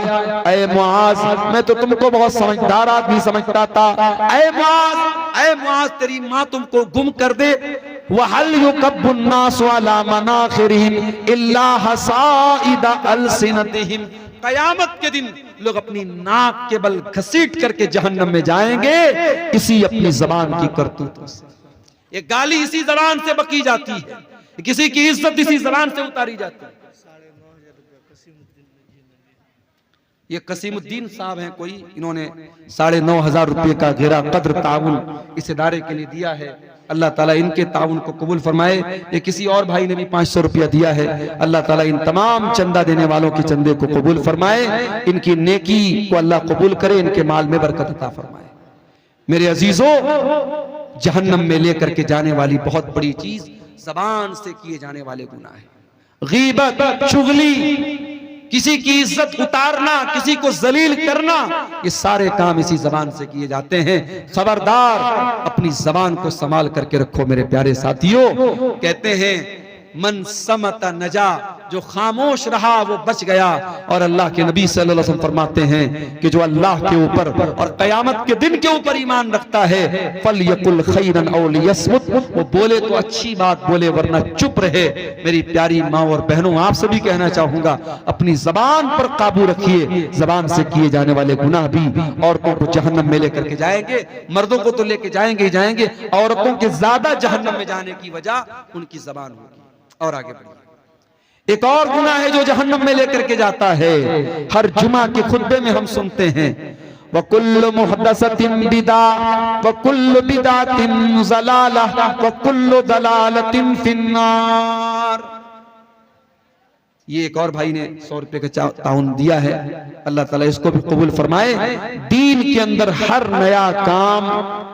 ऐ मुआज, मैं तो तुमको बहुत समझदार आदमी समझता था। ऐ मुआज, तेरी माँ तुमको गुम कर दे, वहल युकब्बुन नासु अला मनाखिरिहिम इल्ला हसाइद अलसिनतिहिम, कयामत के दिन लोग अपनी नाक के बल घसीट करके जहन्नम में जाएंगे इसी अपनी जबान की करतूतों से। ये गाली इसी जबान से बकी जाती है, किसी की इज्जत इसी जबान से उतारी जाती है। ये कसीमुद्दीन साहब हैं कोई, इन्होंने 9,500 रुपये का घेरा कद्र ताउन इस इदारे के लिए दिया है। अल्लाह ताला इनके ताउन को कबूल फरमाए। ये किसी और भाई ने भी 500 रुपया दिया है। अल्लाह ताला इन तमाम चंदा देने वालों के चंदे को कबूल फरमाए, इनकी नेकी को अल्लाह कबूल करे, इनके माल में बरकत अता फरमाए। मेरे अजीजों, जहन्नम में लेकर के जाने वाली बहुत बड़ी चीज जबान से किए जाने वाले गुनाह है। गीबत, चुगली, किसी की इज्जत उतारना, किसी को जलील करना, ये सारे काम इसी जबान से किए जाते हैं। खबरदार, अपनी जबान को संभाल करके रखो मेरे प्यारे साथियों। कहते हैं मन समत नजा, जो खामोश रहा वो बच गया। और अल्लाह के नबी सल्लल्लाहु अलैहि वसल्लम फरमाते हैं कि जो अल्लाह के ऊपर और कयामत के दिन के ऊपर ईमान रखता है, फल यकुल खैरन औ लियस्मुत, वो बोले तो अच्छी बात बोले वरना चुप रहे। मेरी प्यारी माँ और बहनों, आपसे भी कहना चाहूंगा, अपनी जबान पर काबू रखिए। जबान से किए जाने वाले गुनाह भी औरतों को जहन्नम में लेकर के जाएंगे। मर्दों को तो लेके जाएंगे ही जाएंगे, औरतों के ज्यादा जहन्नम में जाने की वजह उनकी जबान होगी। और आगे बढ़िए, एक और गुनाह है जो जहन्नम में लेकर के जाता है। हर जुमा के खुतबे में हम सुनते हैं, वकुल्लु मुहद्दसतिन बिदा वकुल्लु बिदातिन ज़लाला वकुल्लु दलालतिन फिन्नार। ये एक और भाई ने 100 रुपए का ताउन दिया है, अल्लाह ताला इसको भी कबूल फरमाए। दीन के अंदर हर नया काम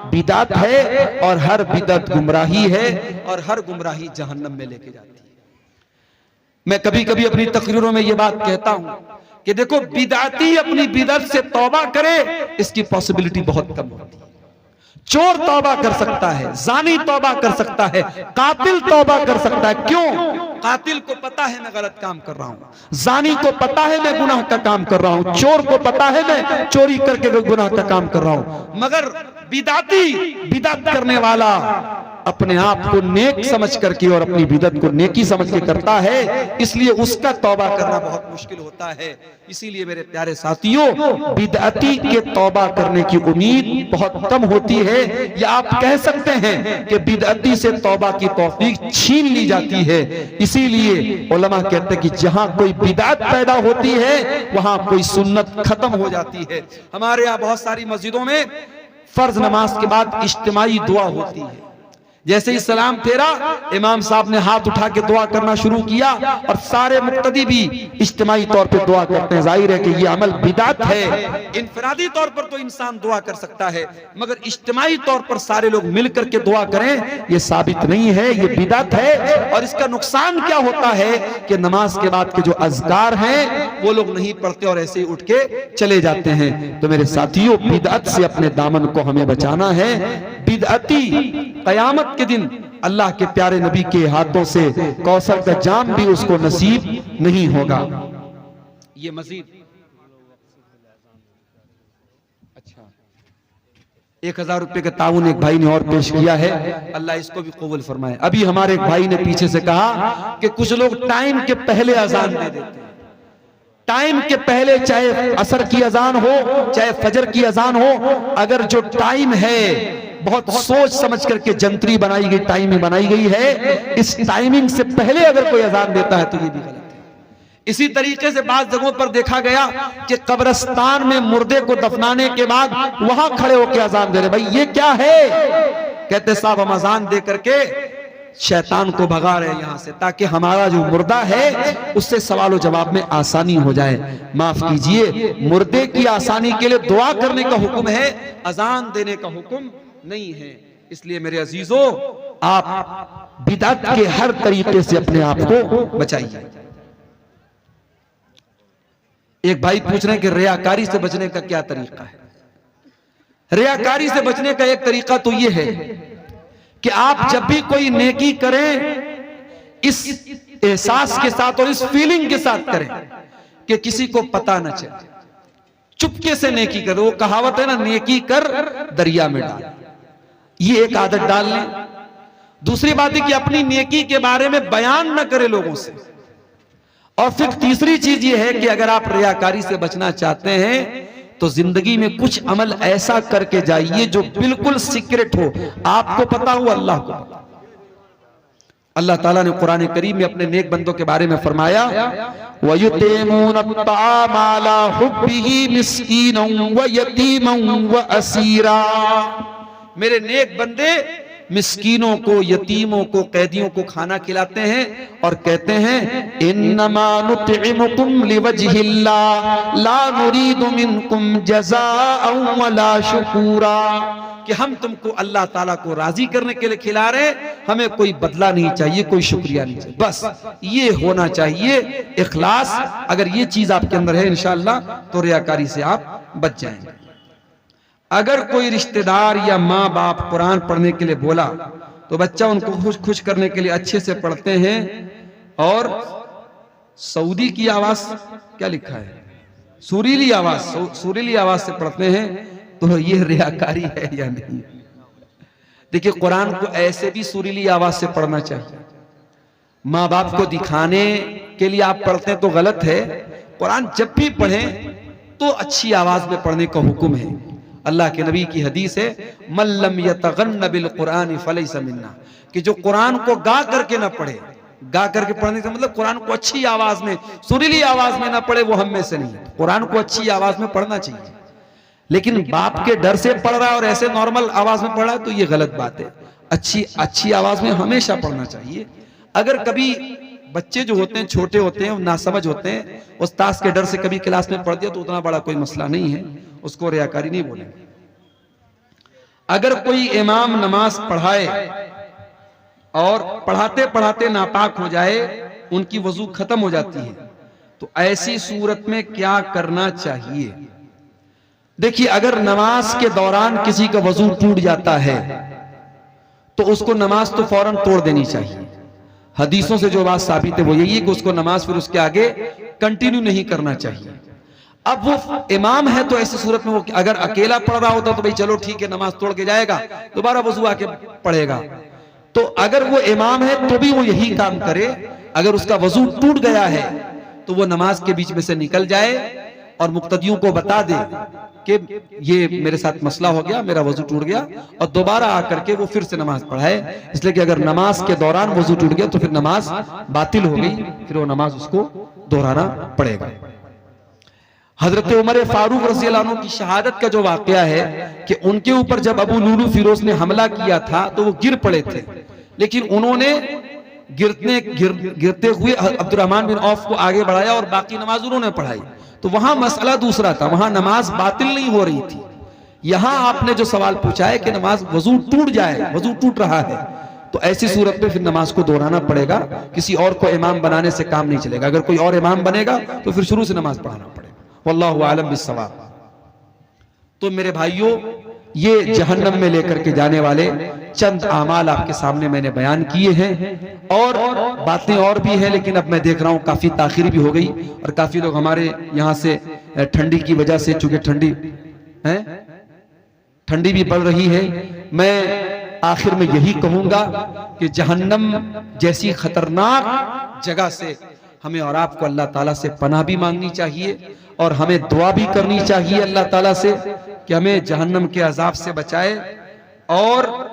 बिदात है और हर बिदात गुमराही है और हर गुमराही जहन्नम में लेके जाती है। मैं कभी कभी अपनी तकरीरों में ये बात कहता हूं कि देखो, बिदाती अपनी बिदत से तौबा करे, इसकी पॉसिबिलिटी बहुत कम होती है। चोर तौबा कर सकता है, जानी तौबा कर सकता है, कातिल तौबा कर सकता है। क्यों? कातिल को पता है मैं गलत काम कर रहा हूं, जानी को पता है मैं गुनाह का काम कर रहा हूं, चोर को पता है मैं चोरी करके गुनाह का काम कर रहा हूं। मगर बिदाती, बिदात करने वाला अपने आप को नेक समझ करके और अपनी बिदत को नेकी समझ के करता है, इसलिए उसका तौबा करना बहुत मुश्किल होता है। इसीलिए मेरे प्यारे साथियों, बिदअती के तौबा करने की उम्मीद बहुत कम होती है, या आप कह सकते हैं कि बिदअती से तौबा की तौफीक छीन ली जाती है। इसीलिए उलमा कहते हैं कि जहां कोई बिदअत पैदा होती है वहां कोई सुन्नत खत्म हो जाती है। हमारे यहाँ बहुत सारी मस्जिदों में फर्ज नमाज के बाद इज्तिमाई दुआ होती है। जैसे ही सलाम फेरा, इमाम साहब ने हाथ उठा के दुआ करना शुरू किया और सारे मुक्तदी भी इज्तिमाई तौर पे दुआ करते हैं। जाहिर है कि ये अमल बिदात है। इनफरादी तौर पर तो इंसान दुआ कर सकता है, मगर इज्तिमाई तौर पर सारे लोग मिल करके दुआ करें, ये साबित नहीं है, ये बिदात है। और इसका नुकसान क्या होता है कि नमाज के बाद के जो अज़कार हैं वो लोग नहीं पढ़ते और ऐसे ही उठ के चले जाते हैं। तो मेरे साथियों, बिदात से अपने दामन को हमें बचाना है। बिदअती कयामत के दिन अल्लाह के प्यारे नबी के हाथों से कौसर का जाम भी उसको नसीब नहीं होगा। ये मजीद 1000 रुपए का ताउन एक भाई ने और पेश किया है, अल्लाह इसको भी कबूल फरमाए। अभी हमारे एक भाई ने पीछे से कहा कि कुछ लोग टाइम के पहले अजान दे देते हैं। टाइम के पहले, चाहे असर की अजान हो चाहे फजर की अजान हो, अगर जो टाइम है बहुत सोच समझ करके जंतरी बनाई गई, टाइमिंग बनाई गई है, इस टाइमिंग से पहले अगर कोई अजान देता है तो ये भी गलत है। इसी तरीके से बात जगहों पर देखा गया कि कब्रिस्तान में मुर्दे को दफनाने के बाद वहां खड़े होकर अजान दे रहे, भाई ये क्या है? कहते साहब हम अजान दे करके शैतान को भगा रहे हैं यहां से, ताकि हमारा जो मुर्दा है उससे सवाल जवाब में आसानी हो जाए। माफ कीजिए, मुर्दे की आसानी के लिए दुआ करने का हुक्म है, अजान देने का हुक्म नहीं है। इसलिए मेरे अजीजों, आप बिदअत के हर तरीके से अपने आप को बचाइए। एक भाई पूछ रहे हैं कि रियाकारी से बचने का क्या तरीका है? रियाकारी से बचने का एक तरीका तो यह है कि आप जब भी कोई नेकी करें, इस एहसास के साथ और इस फीलिंग के साथ करें कि किसी को पता न चले, चुपके से नेकी करो। वो कहावत है ना, नेकी कर दरिया में डाल, ये एक आदत डाल लें। दूसरी बात है कि अपनी नेकी के बारे में बयान न करें लोगों से। और फिर तीसरी चीज ये है कि अगर आप रियाकारी से बचना चाहते हैं तो जिंदगी में कुछ अमल ऐसा करके जाइए जो बिल्कुल सीक्रेट हो, आपको पता हो, अल्लाह को पता। अल्लाह ताला ने कुरान करीम में अपने नेक बंदों के बारे में फरमाया, वयुतीमून अत्ताम अला हुब्बिही मिस्कीनन व यतीमन व असीरा। मेरे नेक बंदे मिस्कीनों को, यतीमों को, कैदियों को खाना खिलाते हैं और कहते हैं इन्नमा नुतइमुकुम लिवजहिल्लाह ला नुरीदु मिनकुम जज़ाअन वला शुकूरा, कि हम तुमको अल्लाह ताला को राजी करने के लिए खिला रहे, हमें कोई बदला नहीं चाहिए, कोई शुक्रिया नहीं चाहिए, बस ये होना चाहिए इखलास। अगर ये चीज आपके अंदर है इंशाअल्लाह तो रियाकारी से आप बच जाएंगे। अगर कोई रिश्तेदार या माँ बाप कुरान पढ़ने के लिए बोला तो बच्चा उनको खुश करने के लिए अच्छे से पढ़ते हैं। और सऊदी की आवाज क्या लिखा है, सुरीली आवाज, सुरीली आवाज से पढ़ते हैं, तो ये रियाकारी है या नहीं? देखिए, कुरान को ऐसे भी सुरीली आवाज से पढ़ना चाहिए। माँ बाप को दिखाने के लिए आप पढ़ते हैं तो गलत है। कुरान जब भी पढ़ें तो अच्छी आवाज में पढ़ने का हुक्म है। अल्लाह के नबी की हदीस है, मल्लम यतगन्न बिल कुरान फलैसा मिन्ना, कि जो कुरान को गा करके ना पढ़े, गा करके पढ़ने का मतलब कुरान को अच्छी आवाज में, सुरीली आवाज में ना पढ़े, वो हम में से नहीं है। कुरान को अच्छी आवाज में पढ़ना चाहिए, लेकिन बाप के डर से पढ़ रहा है और ऐसे नॉर्मल आवाज में पढ़ रहा है तो ये गलत बात है। अच्छी आवाज में हमेशा पढ़ना चाहिए। अगर कभी बच्चे जो होते हैं, छोटे होते हैं, नासमझ होते हैं, उस्ताद के डर से कभी क्लास में पढ़ दिया तो उतना बड़ा कोई मसला नहीं है, उसको रियाकारी नहीं बोलेंगे। अगर कोई इमाम नमाज पढ़ाए और पढ़ाते पढ़ाते नापाक हो जाए, उनकी वजू खत्म हो जाती है, तो ऐसी सूरत में क्या करना चाहिए? देखिए, अगर नमाज के दौरान किसी का वजू टूट जाता है तो उसको नमाज तो फौरन तोड़ देनी चाहिए। हदीसों से जो बात साबित है वो यही है कि उसको नमाज फिर उसके आगे कंटिन्यू नहीं करना चाहिए। अब वो इमाम है तो ऐसी सूरत में वो अगर अकेला पढ़ रहा होता तो भाई चलो ठीक है, नमाज तोड़ के जाएगा, दोबारा वजू आके पढ़ेगा। तो अगर वो इमाम है तो भी वो यही काम करे। अगर उसका वजू टूट गया है तो वो नमाज के बीच में से निकल जाए और मुक्तदियों को बता दे कि ये मेरे साथ मसला हो गया, मेरा वजू टूट गया, और दोबारा आकर के वो फिर से नमाज पढ़ाए। इसलिए कि अगर नमाज के दौरान वजू टूट गया तो फिर नमाज बातिल हो गई, फिर वो नमाज उसको दोहराना पड़ेगा। हजरत उमर फारूक रज़ी अल्लाह अन्हु की शहादत का जो वाकया है कि उनके ऊपर जब अबू लुलू फिरोज ने हमला किया था तो वो गिर पड़े थे, लेकिन उन्होंने गिरते हुए अब्दुर्रहमान बिन औफ को आगे बढ़ाया और बाकी नमाज उन्होंने पढ़ाई। तो वहां मसला दूसरा था, वहां नमाज बातिल नहीं हो रही थी। यहां आपने जो सवाल पूछा है कि नमाज वजू टूट जाए, वजू टूट रहा है, तो ऐसी सूरत में फिर नमाज को दोहराना पड़ेगा। किसी और को इमाम बनाने से काम नहीं चलेगा। अगर कोई और इमाम बनेगा तो फिर शुरू से नमाज पढ़ाना पड़ेगा। वल्लाहु आलम बिस्सवाब। तो मेरे भाइयों, ये जहन्नम में लेकर के जाने वाले चंद आमाल आपके सामने मैंने बयान किए हैं, और बातें और भी हैं, लेकिन अब मैं देख रहा हूं काफी ताखिर भी हो गई और काफी लोग हमारे यहाँ से ठंडी की वजह से, चूंकि ठंडी भी पड़ रही है, मैं आखिर में यही कहूंगा कि जहन्नम जैसी खतरनाक जगह से हमें और आपको अल्लाह ताला से पनाह भी मांगनी चाहिए और हमें दुआ भी करनी चाहिए अल्लाह ताला से कि हमें जहन्नम के अजाब से बचाए। और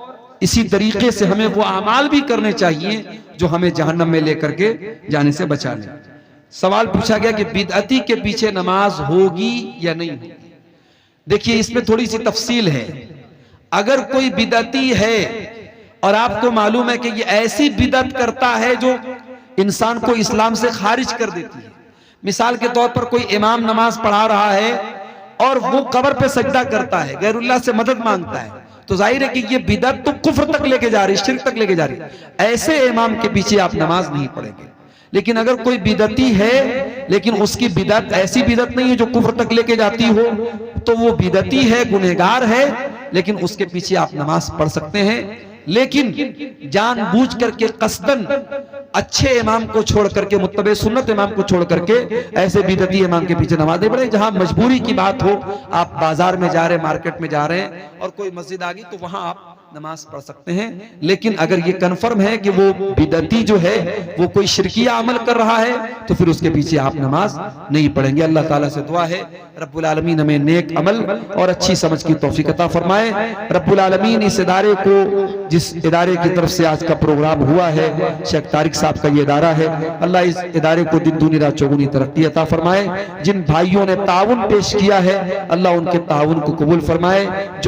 इसी तरीके से हमें वो अमाल भी करने चाहिए जो हमें जहन्नम में लेकर के जाने से बचा ले। सवाल पूछा गया कि बिदअती के पीछे नमाज होगी या नहीं होगी। देखिए इसमें थोड़ी सी तफसील है। अगर कोई बिदअती है और आपको मालूम है कि ये ऐसी बिदअत करता है जो इंसान को इस्लाम से खारिज कर देती है, मिसाल के तौर पर कोई इमाम नमाज पढ़ा रहा है और वो कब्र पे सजदा करता है, गैरुल्लाह से मदद मांगता है, तो जाहिर है कि ये बिदअत तो कुफ्र तक लेके जा रही, शिर्क तक लेके जा रही। ऐसे इमाम के पीछे आप नमाज नहीं पढ़ेंगे। लेकिन अगर कोई बिदअती है लेकिन उसकी बिदअत ऐसी बिदअत नहीं है जो कुफ्र तक लेके जाती हो, तो वो बिदअती है, गुनहगार है, लेकिन उसके पीछे आप नमाज पढ़ सकते हैं। लेकिन जानबूझ करके कसदन अच्छे इमाम को छोड़ करके, मुत्तबे सुन्नत इमाम को छोड़ करके ऐसे बिदअती इमाम के पीछे नमाज नहीं पढ़े। जहां मजबूरी की बात हो, आप बाजार में जा रहे हैं, मार्केट में जा रहे हैं और कोई मस्जिद आ गई, तो वहां आप नमाज पढ़ सकते हैं। लेकिन अगर ये कन्फर्म है कि वो बिदअती जो है वो कोई शिरकिया अमल कर रहा है, तो फिर उसके पीछे आप नमाज नहीं पढ़ेंगे। अल्लाह ताला से दुआ है रब्बुल आलमीन हमें नेक अमल और अच्छी समझ की तौफीक अता फरमाए। रब्बुल आलमीन इस इदारे को, जिस इदारे की तरफ से आज का प्रोग्राम हुआ है, शेख तारिक साहब का ये इदारा है, अल्लाह इस इदारे को दिन दूनी रात चौगुनी तरक्की अता फरमाए। जिन भाइयों ने ताउन पेश किया है, अल्लाह उनके ताउन को कबूल फरमाए। जो